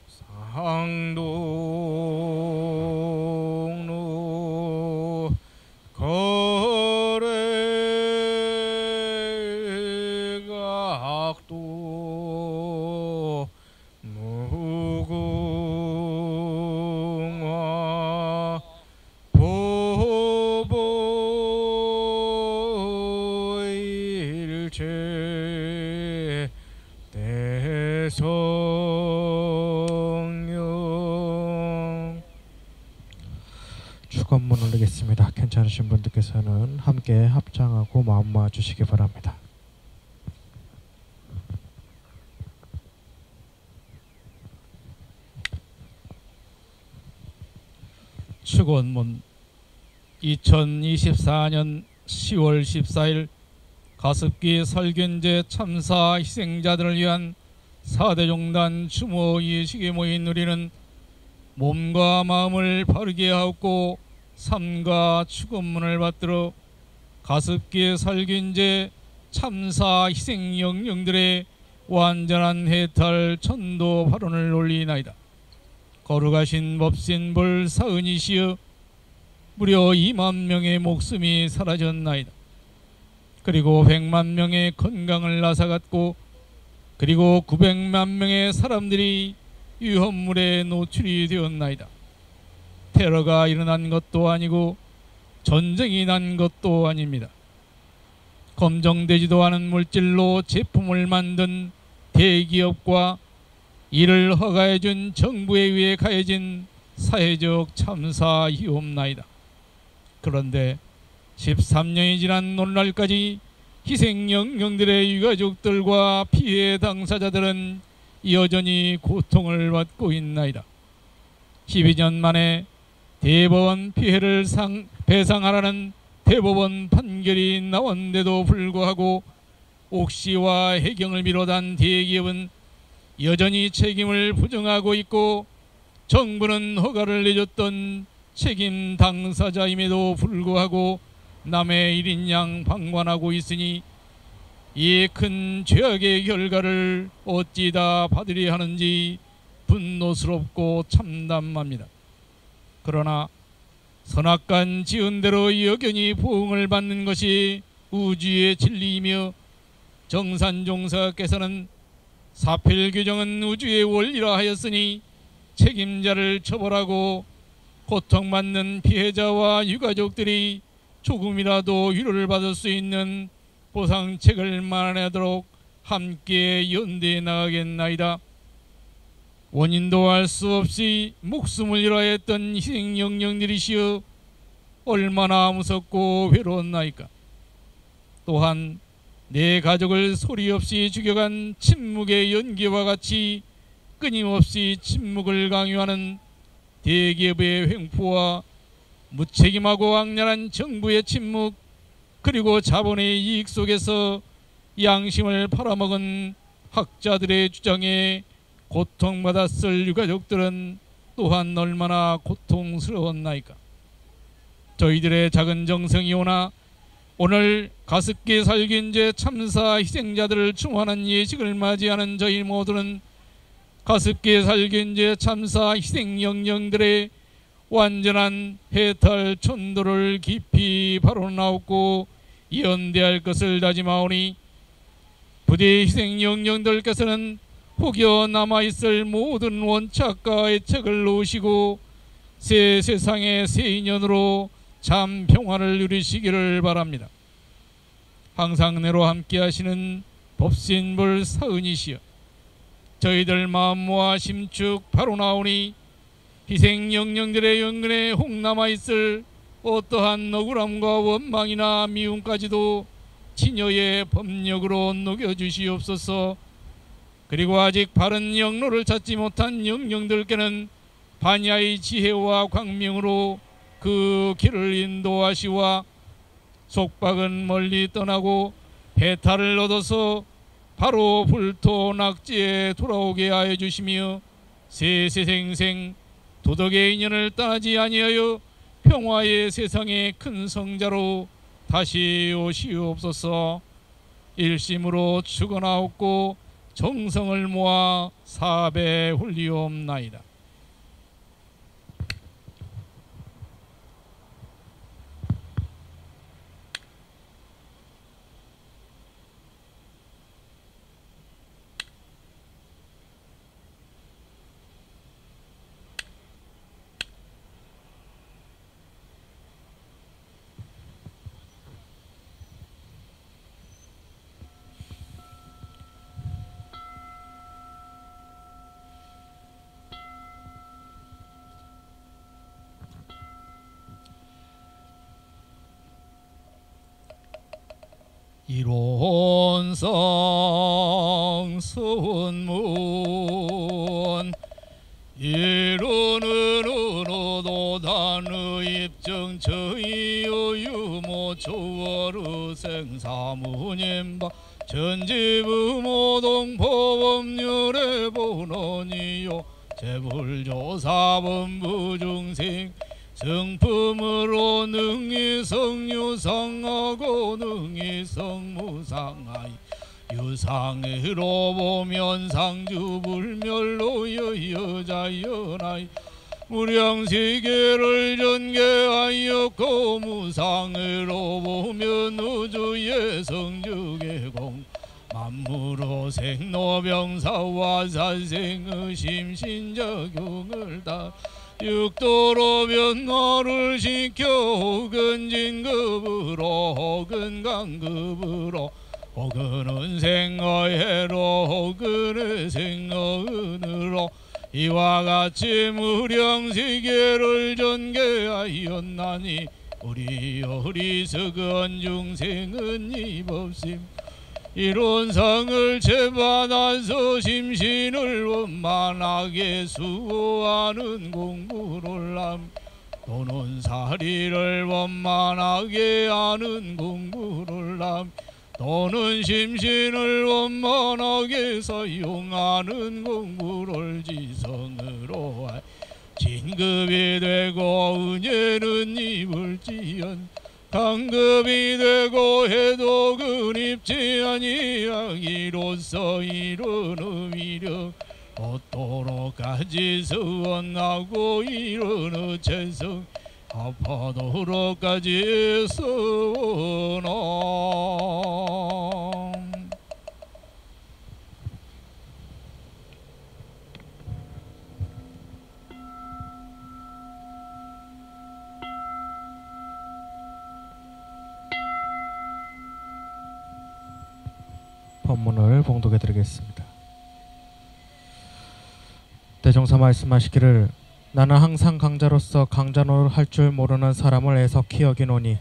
L: 상동로 거래각도 무궁화 보보일체 대성령.
M: 축원문 올리겠습니다. 괜찮으신 분들께서는 함께 합장하고 마음 모아 주시기 바랍니다.
N: 축원문 2024년 10월 14일 가습기 살균제 참사 희생자들을 위한 4대 종단 추모 예식에 모인 우리는 몸과 마음을 바르게 하고 삶과 축원문을 받들어 가습기 살균제 참사 희생 영령들의 완전한 해탈 천도 발언을 올리나이다. 거룩하신 법신불 사은이시여 무려 2만 명의 목숨이 사라졌나이다. 그리고 100만 명의 건강을 앗아갔고 그리고 900만 명의 사람들이 위험물에 노출이 되었나이다. 테러가 일어난 것도 아니고 전쟁이 난 것도 아닙니다. 검증되지도 않은 물질로 제품을 만든 대기업과 이를 허가해준 정부에 의해 가해진 사회적 참사이옵나이다. 그런데 13년이 지난 오늘날까지 희생 영령들의 유가족들과 피해 당사자들은 여전히 고통을 받고 있나이다. 12년 만에 대법원 피해를 배상하라는 대법원 판결이 나왔는데도 불구하고 옥시와 해경을 비롯한 대기업은 여전히 책임을 부정하고 있고 정부는 허가를 내줬던 책임 당사자임에도 불구하고 남의 일인 양 방관하고 있으니 이 큰 죄악의 결과를 어찌 다 받으려 하는지 분노스럽고 참담합니다. 그러나 선악간 지은 대로 여전히 보응을 받는 것이 우주의 진리이며 정산종사께서는 사필 규정은 우주의 원리라 하였으니 책임자를 처벌하고 고통받는 피해자와 유가족들이 조금이라도 위로를 받을 수 있는 보상책을 마련하도록 함께 연대해 나가겠나이다. 원인도 알 수 없이 목숨을 잃어야 했던 희생 영령들이시여 얼마나 무섭고 외로웠나이까. 또한 내 가족을 소리 없이 죽여간 침묵의 연기와 같이 끊임없이 침묵을 강요하는 대기업의 횡포와 무책임하고 악랄한 정부의 침묵, 그리고 자본의 이익 속에서 양심을 팔아먹은 학자들의 주장에 고통받았을 유가족들은 또한 얼마나 고통스러웠나이까. 저희들의 작은 정성이 오늘 가습기 살균제 참사 희생자들을 충원하는 예식을 맞이하는 저희 모두는 가습기 살균제 참사 희생 영령들의 완전한 해탈 천도를 깊이 바로나오고 연대할 것을 다짐하오니 부대 희생 영령들께서는 혹여 남아있을 모든 원칙과 애착을 놓으시고 새 세상의 새 인연으로 참 평화를 누리시기를 바랍니다. 항상 내로 함께 하시는 법신불 사은이시여 저희들 마음 모아 심축 바로나오니 희생 영령들의 영근에 혹 남아있을 어떠한 억울함과 원망이나 미움까지도 친여의 법력으로 녹여주시옵소서. 그리고 아직 바른 영로를 찾지 못한 영령들께는 반야의 지혜와 광명으로 그 길을 인도하시와 속박은 멀리 떠나고 해탈을 얻어서 바로 불토 낙지에 돌아오게 하여 주시며 세세생생 도덕의 인연을 떠나지 아니하여 평화의 세상의 큰 성자로 다시 오시옵소서. 일심으로 축원하옵고 정성을 모아 사배 홀리옵나이다. 이론성 선문 이론은 언어도단의 입증 저희여 유모 초월의 생사무님바 전지부모동법법률의 본원이요 재불조사본부중생 성품으로 능히 성유상하고 능히 성무상하이 유상으로 보면 상주불멸로 여자연하이 무량세계를 전개하였고 무상으로 보면 우주의 성주계공 만무로 생로병사와 사생의 심신작용을 다 육도로 변화를 시켜 혹은 진급으로 혹은 강급으로 혹은 은생어해로 혹은 생어은으로 이와 같이 무량세계를 전개하였나니 우리 어리석은 중생은 이법심 이론상을 채받아서 심신을 원만하게 수호하는 공부를 함 또는 사리를 원만하게 하는 공부를 함 또는 심신을 원만하게 사용하는 공부를 지성으로 할 진급이 되고 은혜는 입을지언 강급이 되고 해도 근입지 아니하기로서 이르는 위력 얻도록까지 서원하고 이르는 재성 합하도록까지 서원함.
M: 본문을 봉독해 드리겠습니다. 대종사 말씀하시기를 나는 항상 강자로서 강자노를 할 줄 모르는 사람을 애석히 여기노니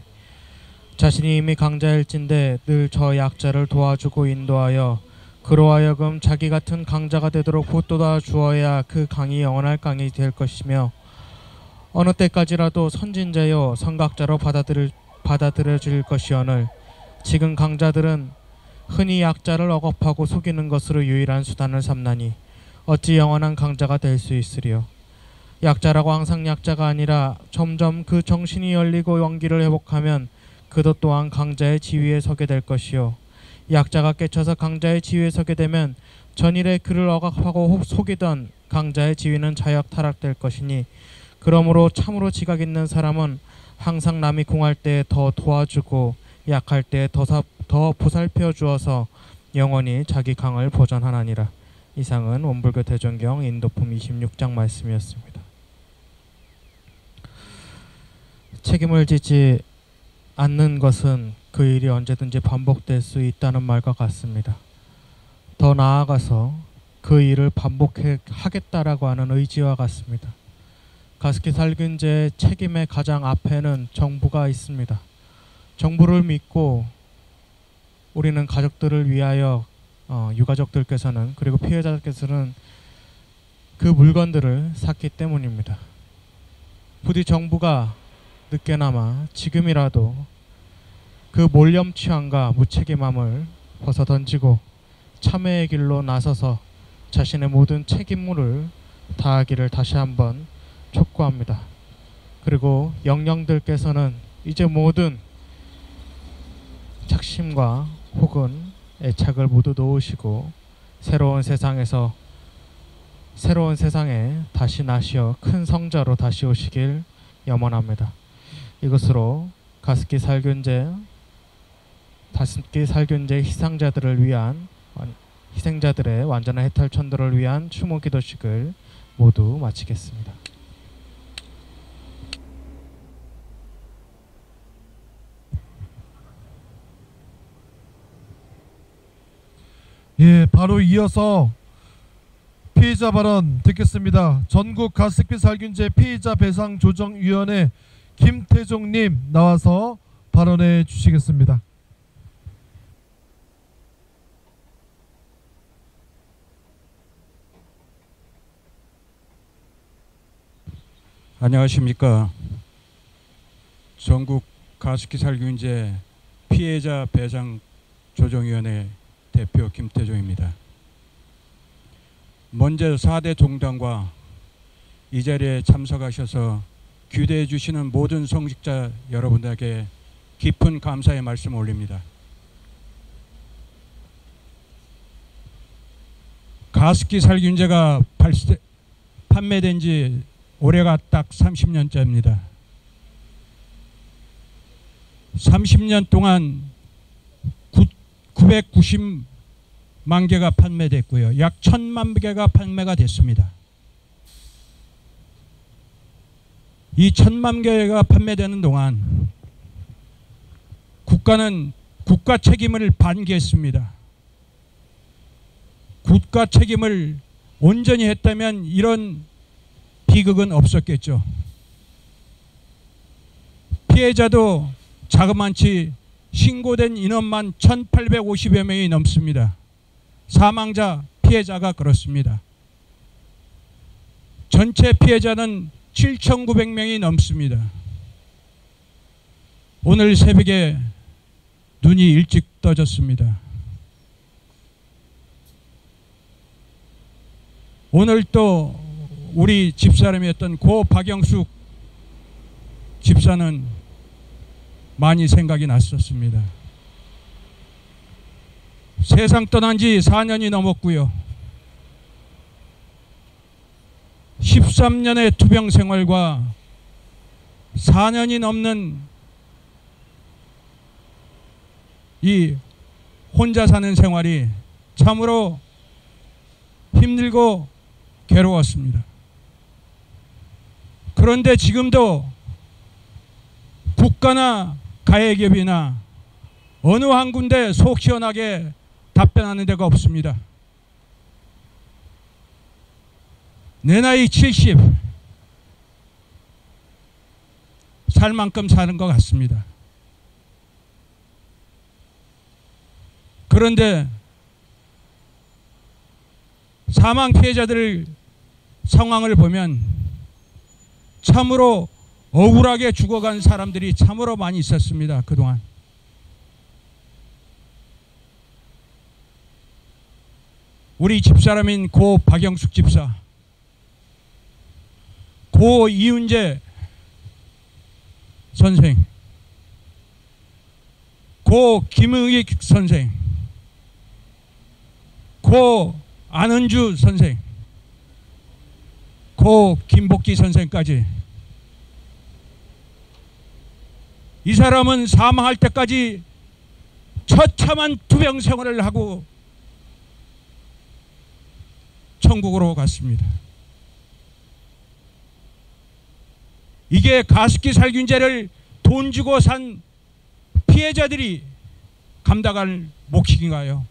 M: 자신이 이미 강자일진데 늘 저 약자를 도와주고 인도하여 그로 하여금 자기 같은 강자가 되도록 붙돋아 주어야 그 강이 영원할 강이 될 것이며 어느 때까지라도 선진자요 선각자로 받아들여질 것이오늘 지금 강자들은 흔히 약자를 억압하고 속이는 것으로 유일한 수단을 삼나니 어찌 영원한 강자가 될 수 있으리요. 약자라고 항상 약자가 아니라 점점 그 정신이 열리고 용기를 회복하면 그도 또한 강자의 지위에 서게 될 것이요. 약자가 깨쳐서 강자의 지위에 서게 되면 전일에 그를 억압하고 속이던 강자의 지위는 자역 타락될 것이니 그러므로 참으로 지각 있는 사람은 항상 남이 공할 때 더 도와주고 약할 때 더 보살펴 주어서 영원히 자기 강을 보전하나니라. 이상은 원불교 대전경 인도품 26장 말씀이었습니다. 책임을 지지 않는 것은 그 일이 언제든지 반복될 수 있다는 말과 같습니다. 더 나아가서 그 일을 반복하겠다라고 하는 의지와 같습니다. 가스키 살균제의 책임의 가장 앞에는 정부가 있습니다. 정부를 믿고 우리는 가족들을 위하여 유가족들께서는 그리고 피해자들께서는 그 물건들을 샀기 때문입니다. 부디 정부가 늦게나마 지금이라도 그 몰염치함과 무책임함을 벗어던지고 참회의 길로 나서서 자신의 모든 책임물을 다하기를 다시 한번 촉구합니다. 그리고 영령들께서는 이제 모든 착심과 혹은 애착을 모두 놓으시고 새로운 세상에 다시 나시어 큰 성자로 다시 오시길 염원합니다. 이것으로 가습기 살균제 희생자들을 위한 희생자들의 완전한 해탈 천도를 위한 추모 기도식을 모두 마치겠습니다.
A: 예, 바로 이어서 피해자 발언 듣겠습니다. 전국 가습기 살균제 피해자 배상 조정위원회 김태종님 나와서 발언해 주시겠습니다.
O: 안녕하십니까. 전국 가습기 살균제 피해자 배상 조정위원회 대표 김태종입니다. 먼저 4대 종단과 이 자리에 참석하셔서 귀대해 주시는 모든 성직자 여러분들에게 깊은 감사의 말씀을 올립니다. 가습기 살균제가 판매된 지 올해가 딱 30년째입니다. 30년 동안 990만 개가 판매됐고요. 약 1000만 개가 판매가 됐습니다. 이 1000만 개가 판매되는 동안 국가는 국가 책임을 반기했습니다. 국가 책임을 온전히 했다면 이런 비극은 없었겠죠. 피해자도 자그마치 신고된 인원만 1850여 명이 넘습니다. 사망자, 피해자가 그렇습니다. 전체 피해자는 7900명이 넘습니다. 오늘 새벽에 눈이 일찍 떠졌습니다. 오늘 또 우리 집사람이었던 고 박영숙 집사는 많이 생각이 났었습니다. 세상 떠난 지 4년이 넘었고요. 13년의 투병 생활과 4년이 넘는 이 혼자 사는 생활이 참으로 힘들고 괴로웠습니다. 그런데 지금도 국가나 가해기업이나 어느 한 군데 속 시원하게 답변하는 데가 없습니다. 내 나이 70, 살 만큼 사는 것 같습니다. 그런데 사망 피해자들 상황을 보면 참으로 억울하게 죽어간 사람들이 참으로 많이 있었습니다. 그동안. 우리 집사람인 고 박영숙 집사, 고 이윤재 선생, 고 김의익 선생, 고 안은주 선생, 고 김복기 선생까지 이 사람은 사망할 때까지 처참한 투병 생활을 하고 천국으로 갔습니다. 이게 가습기 살균제를 돈 주고 산 피해자들이 감당할 몫인가요?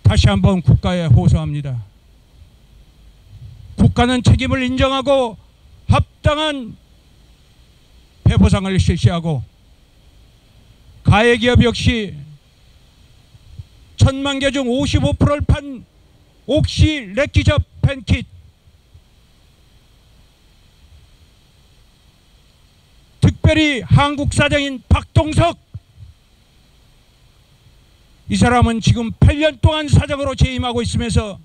O: 다시 한번 국가에 호소합니다. 국가는 책임을 인정하고 합당한 배보상을 실시하고 가해기업 역시 1000만 개 중 55%를 판 옥시 렉기저 팬킷 특별히 한국 사장인 박동석, 이 사람은 지금 8년 동안 사장으로 재임하고 있으면서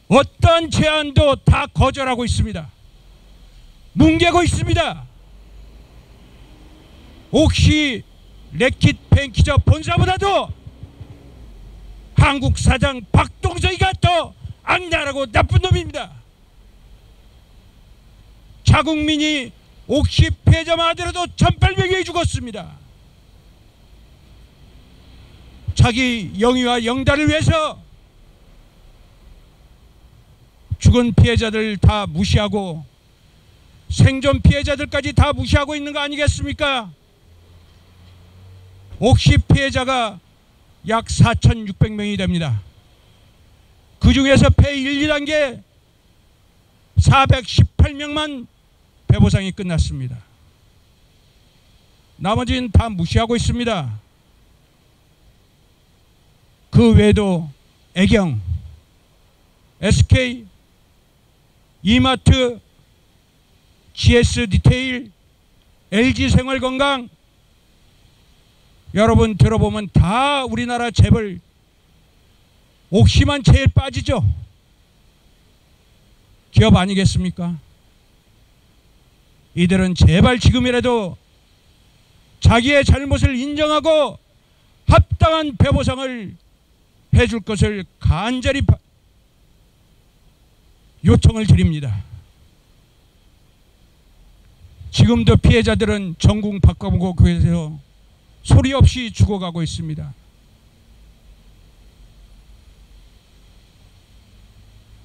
O: 어떤 제안도 다 거절하고 있습니다. 뭉개고 있습니다. 옥시 래킷 뱅키저 본사보다도 한국 사장 박동석이가 더 악랄하고 나쁜 놈입니다. 자국민이 옥시 폐자만 하더라도 1800명이 죽었습니다. 자기 영위와 영달을 위해서 죽은 피해자들 다 무시하고 생존 피해자들까지 다 무시하고 있는 거 아니겠습니까? 옥시 피해자가 약 4,600명이 됩니다. 그 중에서 폐 1, 2단계 418명만 배보상이 끝났습니다. 나머지는 다 무시하고 있습니다. 그 외에도 애경, SK, 이마트, GS 디테일, LG 생활건강, 여러분 들어보면 다 우리나라 재벌 옥시만 제일 빠지죠. 기업 아니겠습니까? 이들은 제발 지금이라도 자기의 잘못을 인정하고 합당한 배보상을 해줄 것을 간절히 요청을 드립니다. 지금도 피해자들은 전국 바꿔보고에서 소리 없이 죽어가고 있습니다.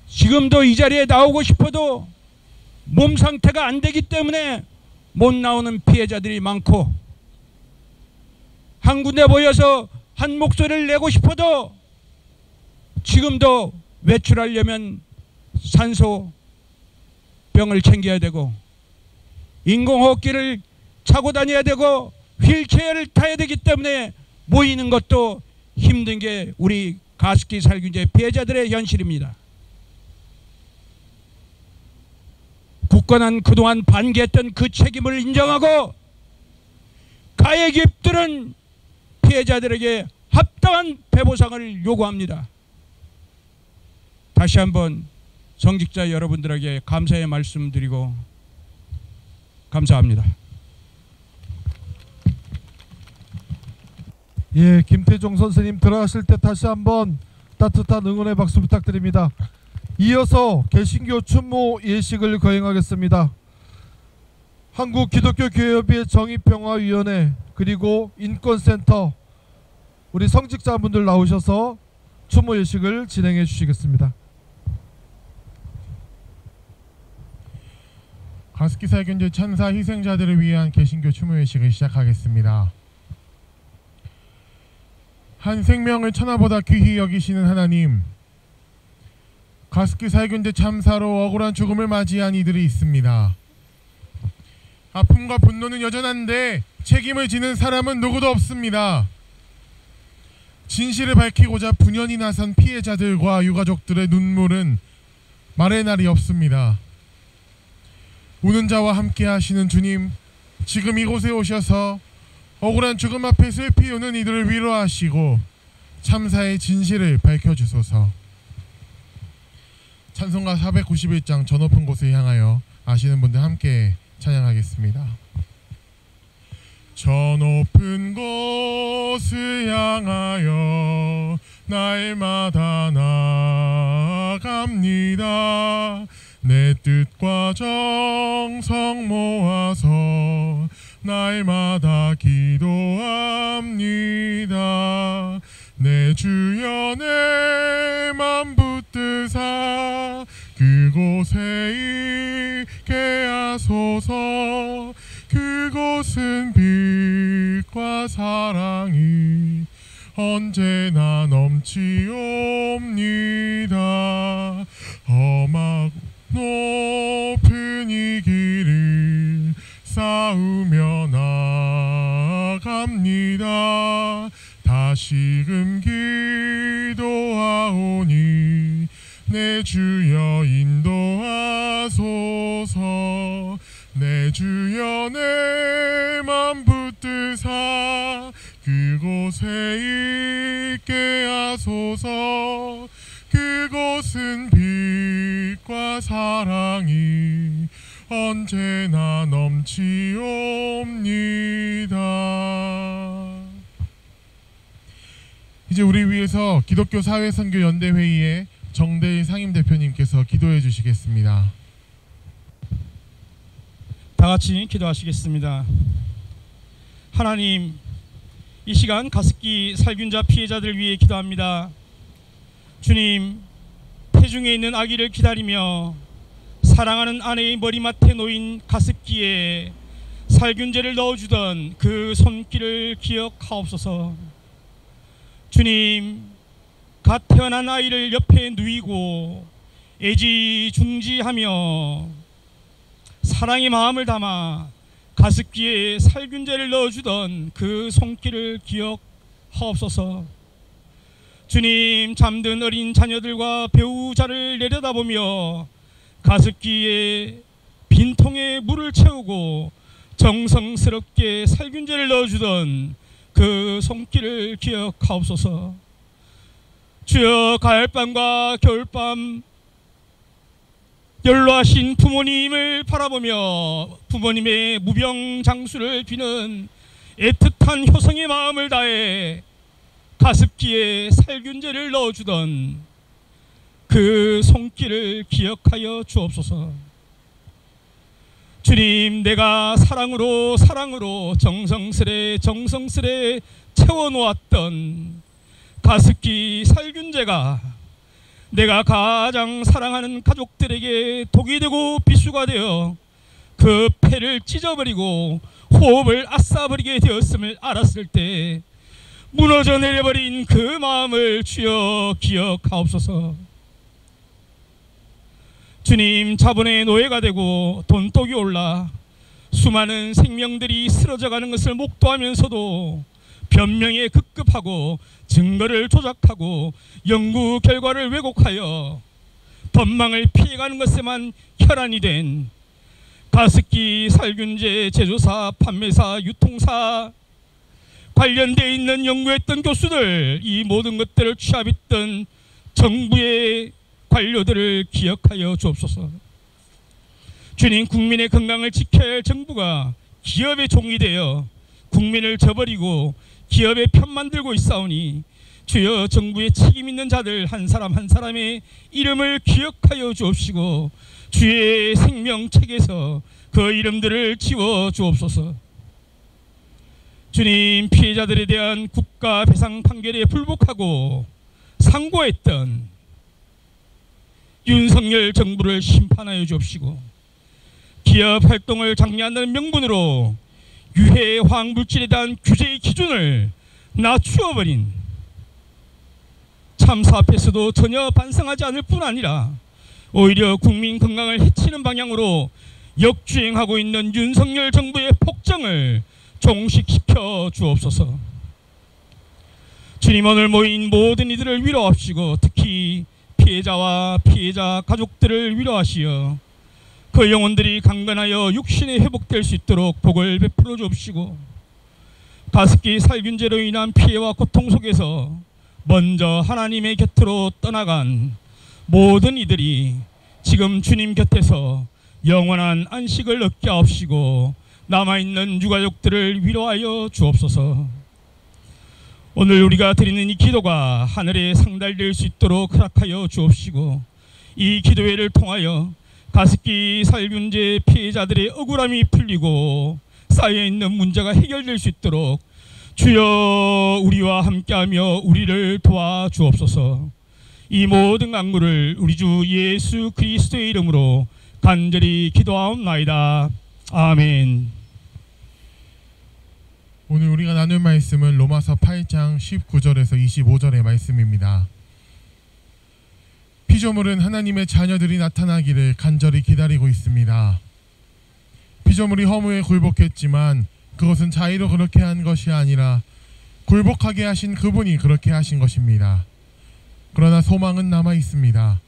O: 지금도 이 자리에 나오고 싶어도 몸 상태가 안 되기 때문에 못 나오는 피해자들이 많고, 한 군데 모여서 한 목소리를 내고 싶어도 지금도 외출하려면 산소병을 챙겨야 되고 인공호흡기를 차고 다녀야 되고 휠체어를 타야 되기 때문에 모이는 것도 힘든 게 우리 가습기 살균제 피해자들의 현실입니다. 국가는 그동안 반기했던 그 책임을 인정하고 가해기업들은 피해자들에게 합당한 배보상을 요구합니다. 다시 한번 성직자 여러분들에게 감사의 말씀드리고 감사합니다.
A: 예, 김태종 선생님 들어가실 때 다시 한번 따뜻한 응원의 박수 부탁드립니다. 이어서 개신교 추모 예식을 거행하겠습니다. 한국기독교교회협의회 정의평화위원회 그리고 인권센터 우리 성직자분들 나오셔서 추모 예식을 진행해 주시겠습니다.
P: 가습기 살균제 참사 희생자들을 위한 개신교 추모 예식을 시작하겠습니다. 한 생명을 천하보다 귀히 여기시는 하나님, 가습기 살균제 참사로 억울한 죽음을 맞이한 이들이 있습니다. 아픔과 분노는 여전한데 책임을 지는 사람은 누구도 없습니다. 진실을 밝히고자 분연히 나선 피해자들과 유가족들의 눈물은 말의 날이 없습니다. 우는 자와 함께 하시는 주님, 지금 이곳에 오셔서 억울한 죽음 앞에 슬피 우는 이들을 위로하시고 참사의 진실을 밝혀주소서. 찬송가 491장 저 높은 곳을 향하여 아시는 분들 함께 찬양하겠습니다. 저 높은 곳을 향하여 날마다 나아갑니다. 내 뜻과 정성 모아서 날마다 기도합니다. 내 주여 내 맘 붙드사 그곳에 있게 하소서. 그곳은 빛과 사랑이 언제나 넘치옵니다. 험하고 높은 이 길을 쌓으며 나아갑니다. 다시금 기도하오니 내 주여 인도하소서. 내 주여 내 맘 붙드사 그곳에 있게 하소서. 그곳은 빛과 사랑이 언제나 넘치옵니다. 이제 우리 위해서 기독교 사회선교연대회의의 정대일 상임대표님께서 기도해 주시겠습니다.
Q: 다 같이 기도하시겠습니다. 하나님, 이 시간 가습기 살균자 피해자들 위해 기도합니다. 주님, 태중에 있는 아기를 기다리며 사랑하는 아내의 머리맡에 놓인 가습기에 살균제를 넣어주던 그 손길을 기억하옵소서. 주님, 갓 태어난 아이를 옆에 누이고 애지중지하며 사랑의 마음을 담아 가습기에 살균제를 넣어주던 그 손길을 기억하옵소서. 주님, 잠든 어린 자녀들과 배우자를 내려다보며 가습기에 빈통에 물을 채우고 정성스럽게 살균제를 넣어주던 그 손길을 기억하옵소서. 주여, 가을밤과 겨울밤 연로하신 부모님을 바라보며 부모님의 무병장수를 비는 애틋한 효성의 마음을 다해 가습기에 살균제를 넣어주던 그 손길을 기억하여 주옵소서. 주님, 내가 사랑으로 정성스레 채워놓았던 가습기 살균제가 내가 가장 사랑하는 가족들에게 독이 되고 비수가 되어 그 폐를 찢어버리고 호흡을 앗아버리게 되었음을 알았을 때 무너져 내려버린 그 마음을 주여 기억하옵소서. 주님, 자본의 노예가 되고 돈독이 올라 수많은 생명들이 쓰러져가는 것을 목도하면서도 변명에 급급하고 증거를 조작하고 연구 결과를 왜곡하여 법망을 피해가는 것에만 혈안이 된 가습기 살균제 제조사, 판매사, 유통사, 관련되어 있는 연구했던 교수들, 이 모든 것들을 취합했던 정부의 관료들을 기억하여 주옵소서. 주님, 국민의 건강을 지켜야 할 정부가 기업의 종이 되어 국민을 저버리고 기업의 편만 들고 있사오니 주여, 정부의 책임 있는 자들 한 사람 한 사람의 이름을 기억하여 주옵시고 주의 생명책에서 그 이름들을 지워 주옵소서. 주님, 피해자들에 대한 국가 배상 판결에 불복하고 상고했던 윤석열 정부를 심판하여 주옵시고 기업 활동을 장려한다는 명분으로 유해 화학물질에 대한 규제의 기준을 낮추어버린 참사 앞에서도 전혀 반성하지 않을 뿐 아니라 오히려 국민 건강을 해치는 방향으로 역주행하고 있는 윤석열 정부의 폭정을 종식시켜 주옵소서. 주님, 오늘 모인 모든 이들을 위로하시고 특히 피해자와 피해자 가족들을 위로하시어 그 영혼들이 강건하여 육신에 회복될 수 있도록 복을 베풀어 주옵시고 가습기 살균제로 인한 피해와 고통 속에서 먼저 하나님의 곁으로 떠나간 모든 이들이 지금 주님 곁에서 영원한 안식을 얻게 하옵시고 남아있는 유가족들을 위로하여 주옵소서. 오늘 우리가 드리는 이 기도가 하늘에 상달될 수 있도록 허락하여 주옵시고 이 기도회를 통하여 가습기 살균제 피해자들의 억울함이 풀리고 쌓여있는 문제가 해결될 수 있도록 주여 우리와 함께하며 우리를 도와주옵소서. 이 모든 간구를 우리 주 예수 그리스도의 이름으로 간절히 기도하옵나이다. 아멘.
P: 오늘 우리가 나눌 말씀은 로마서 8장 19절에서 25절의 말씀입니다. 피조물은 하나님의 자녀들이 나타나기를 간절히 기다리고 있습니다. 피조물이 허무에 굴복했지만 그것은 자의로 그렇게 한 것이 아니라 굴복하게 하신 그분이 그렇게 하신 것입니다. 그러나 소망은 남아 있습니다.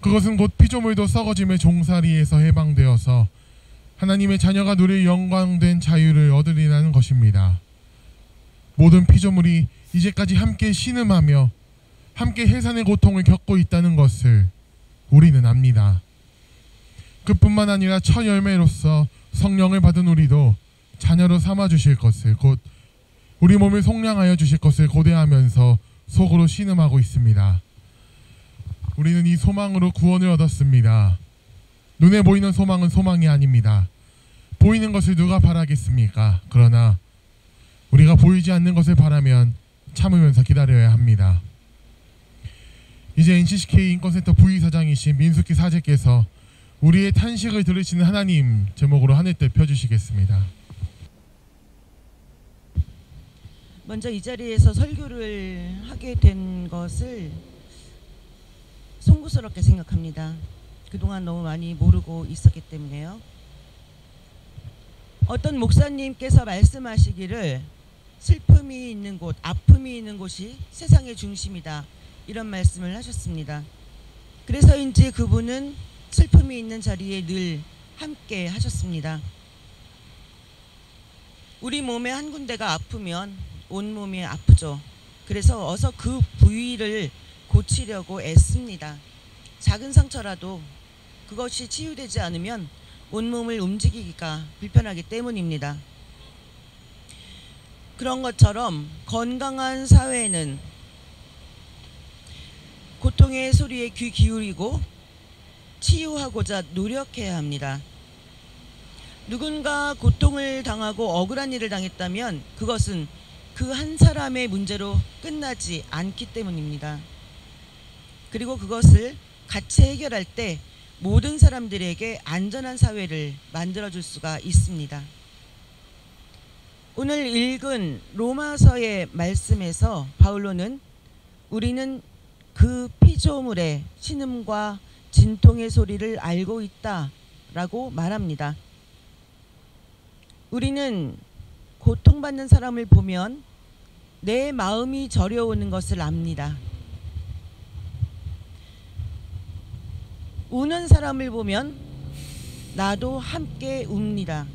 P: 그것은 곧 피조물도 썩어짐의 종살이에서 해방되어서 하나님의 자녀가 누릴 영광된 자유를 얻으리라는 것입니다. 모든 피조물이 이제까지 함께 신음하며 함께 해산의 고통을 겪고 있다는 것을 우리는 압니다. 그뿐만 아니라 첫 열매로서 성령을 받은 우리도 자녀로 삼아 주실 것을, 곧 우리 몸을 속량하여 주실 것을 고대하면서 속으로 신음하고 있습니다. 우리는 이 소망으로 구원을 얻었습니다. 눈에 보이는 소망은 소망이 아닙니다. 보이는 것을 누가 바라겠습니까? 그러나 우리가 보이지 않는 것을 바라면 참으면서 기다려야 합니다. 이제 NCCK 인권센터 부의사장이신 민숙희 사제께서 우리의 탄식을 들으시는 하나님 제목으로 하늘 때 펴주시겠습니다.
R: 먼저 이 자리에서 설교를 하게 된 것을 송구스럽게 생각합니다. 그동안 너무 많이 모르고 있었기 때문에요. 어떤 목사님께서 말씀하시기를 슬픔이 있는 곳, 아픔이 있는 곳이 세상의 중심이다, 이런 말씀을 하셨습니다. 그래서인지 그분은 슬픔이 있는 자리에 늘 함께 하셨습니다. 우리 몸의 한 군데가 아프면 온몸이 아프죠. 그래서 어서 그 부위를 고치려고 애씁니다. 작은 상처라도 그것이 치유되지 않으면 온몸을 움직이기가 불편하기 때문입니다. 그런 것처럼 건강한 사회는 고통의 소리에 귀 기울이고 치유하고자 노력해야 합니다. 누군가 고통을 당하고 억울한 일을 당했다면 그것은 그 한 사람의 문제로 끝나지 않기 때문입니다. 그리고 그것을 같이 해결할 때 모든 사람들에게 안전한 사회를 만들어줄 수가 있습니다. 오늘 읽은 로마서의 말씀에서 바울로는 우리는 그 피조물의 신음과 진통의 소리를 알고 있다라고 말합니다. 우리는 고통받는 사람을 보면 내 마음이 저려오는 것을 압니다. 우는 사람을 보면 나도 함께 웁니다.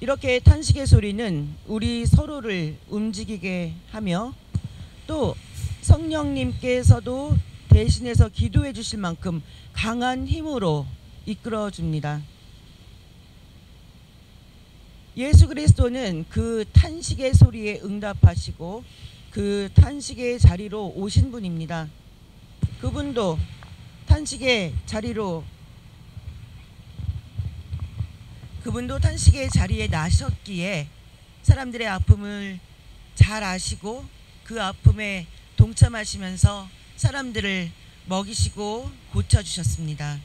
R: 이렇게 탄식의 소리는 우리 서로를 움직이게 하며 또 성령님께서도 대신해서 기도해 주실 만큼 강한 힘으로 이끌어 줍니다. 예수 그리스도는 그 탄식의 소리에 응답하시고 그 탄식의 자리로 오신 분입니다. 그분도 탄식의 자리에 나셨기에 사람들의 아픔을 잘 아시고 그 아픔에 동참하시면서 사람들을 먹이시고 고쳐주셨습니다.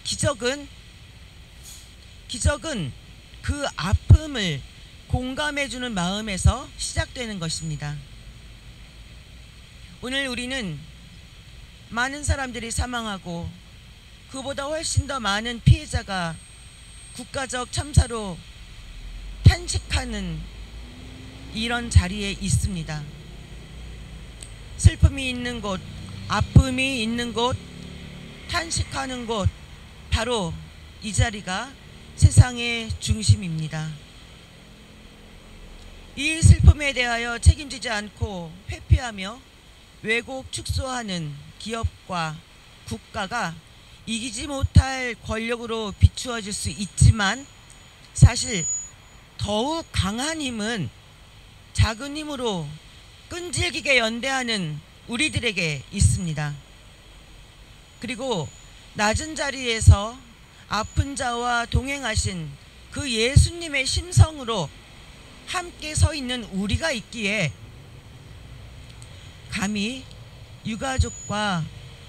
R: 기적은 그 아픔을 공감해주는 마음에서 시작되는 것입니다. 오늘 우리는 많은 사람들이 사망하고 그보다 훨씬 더 많은 피해자가 국가적 참사로 탄식하는 이런 자리에 있습니다. 슬픔이 있는 곳, 아픔이 있는 곳, 탄식하는 곳, 바로 이 자리가 세상의 중심입니다. 이 슬픔에 대하여 책임지지 않고 회피하며 왜곡 축소하는 기업과 국가가 이기지 못할 권력으로 비추어질 수 있지만 사실 더욱 강한 힘은 작은 힘으로 끈질기게 연대하는 우리들에게 있습니다. 그리고 낮은 자리에서 아픈 자와 동행하신 그 예수님의 심성으로 함께 서 있는 우리가 있기에 감히 유가족과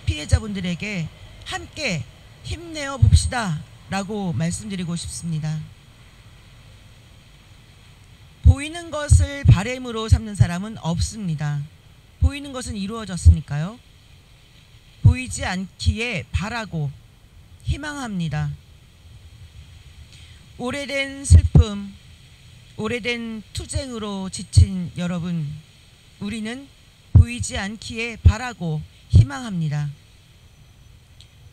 R: 피해자분들에게 함께 힘내어 봅시다 라고 말씀드리고 싶습니다. 보이는 것을 바램으로 삼는 사람은 없습니다. 보이는 것은 이루어졌으니까요. 보이지 않기에 바라고 희망합니다. 오래된 슬픔, 오래된 투쟁으로 지친 여러분, 우리는 보이지 않기에 바라고 희망합니다.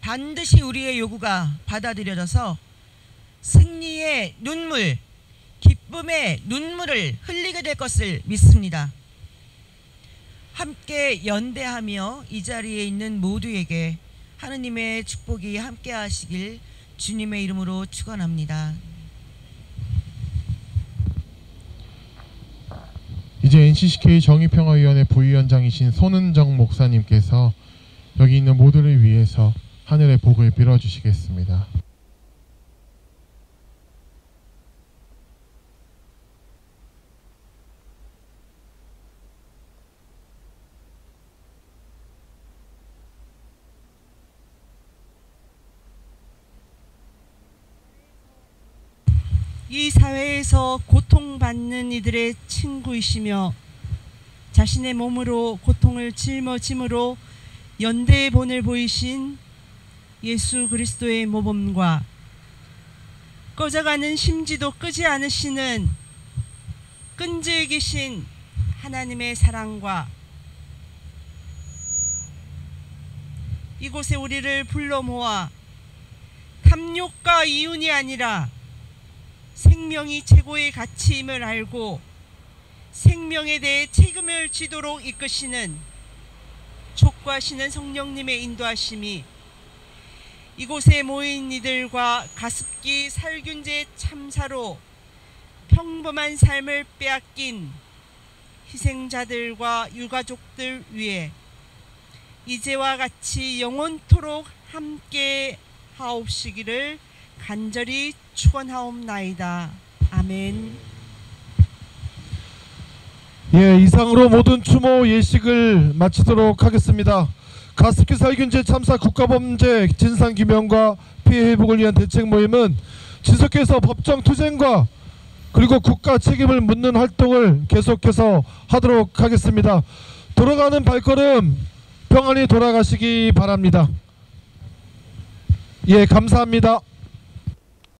R: 반드시 우리의 요구가 받아들여져서 승리의 눈물, 기쁨의 눈물을 흘리게 될 것을 믿습니다. 함께 연대하며 이 자리에 있는 모두에게 하느님의 축복이 함께 하시길 주님의 이름으로 축원합니다.
P: 이제 NCCK 정의평화위원회 부위원장이신 손은정 목사님께서 여기 있는 모두를 위해서 하늘의 복을 빌어주시겠습니다.
S: 이 사회에서 고통받는 이들의 친구이시며 자신의 몸으로 고통을 짊어짐으로 연대의 본을 보이신 예수 그리스도의 모범과 꺼져가는 심지도 끄지 않으시는 끈질기신 하나님의 사랑과 이곳에 우리를 불러 모아 탐욕과 이윤이 아니라 생명이 최고의 가치임을 알고 생명에 대해 책임을 지도록 이끄시는 촉구하시는 성령님의 인도하심이 이곳에 모인 이들과 가습기 살균제 참사로 평범한 삶을 빼앗긴 희생자들과 유가족들 위해 이제와 같이 영원토록 함께 하옵시기를 간절히 축원하옵나이다. 아멘.
A: 예, 이상으로 모든 추모 예식을 마치도록 하겠습니다. 가습기 살균제 참사 국가범죄 진상규명과 피해 회복을 위한 대책 모임은 지속해서 법정 투쟁과 그리고 국가 책임을 묻는 활동을 계속해서 하도록 하겠습니다. 돌아가는 발걸음 평안히 돌아가시기 바랍니다. 예, 감사합니다.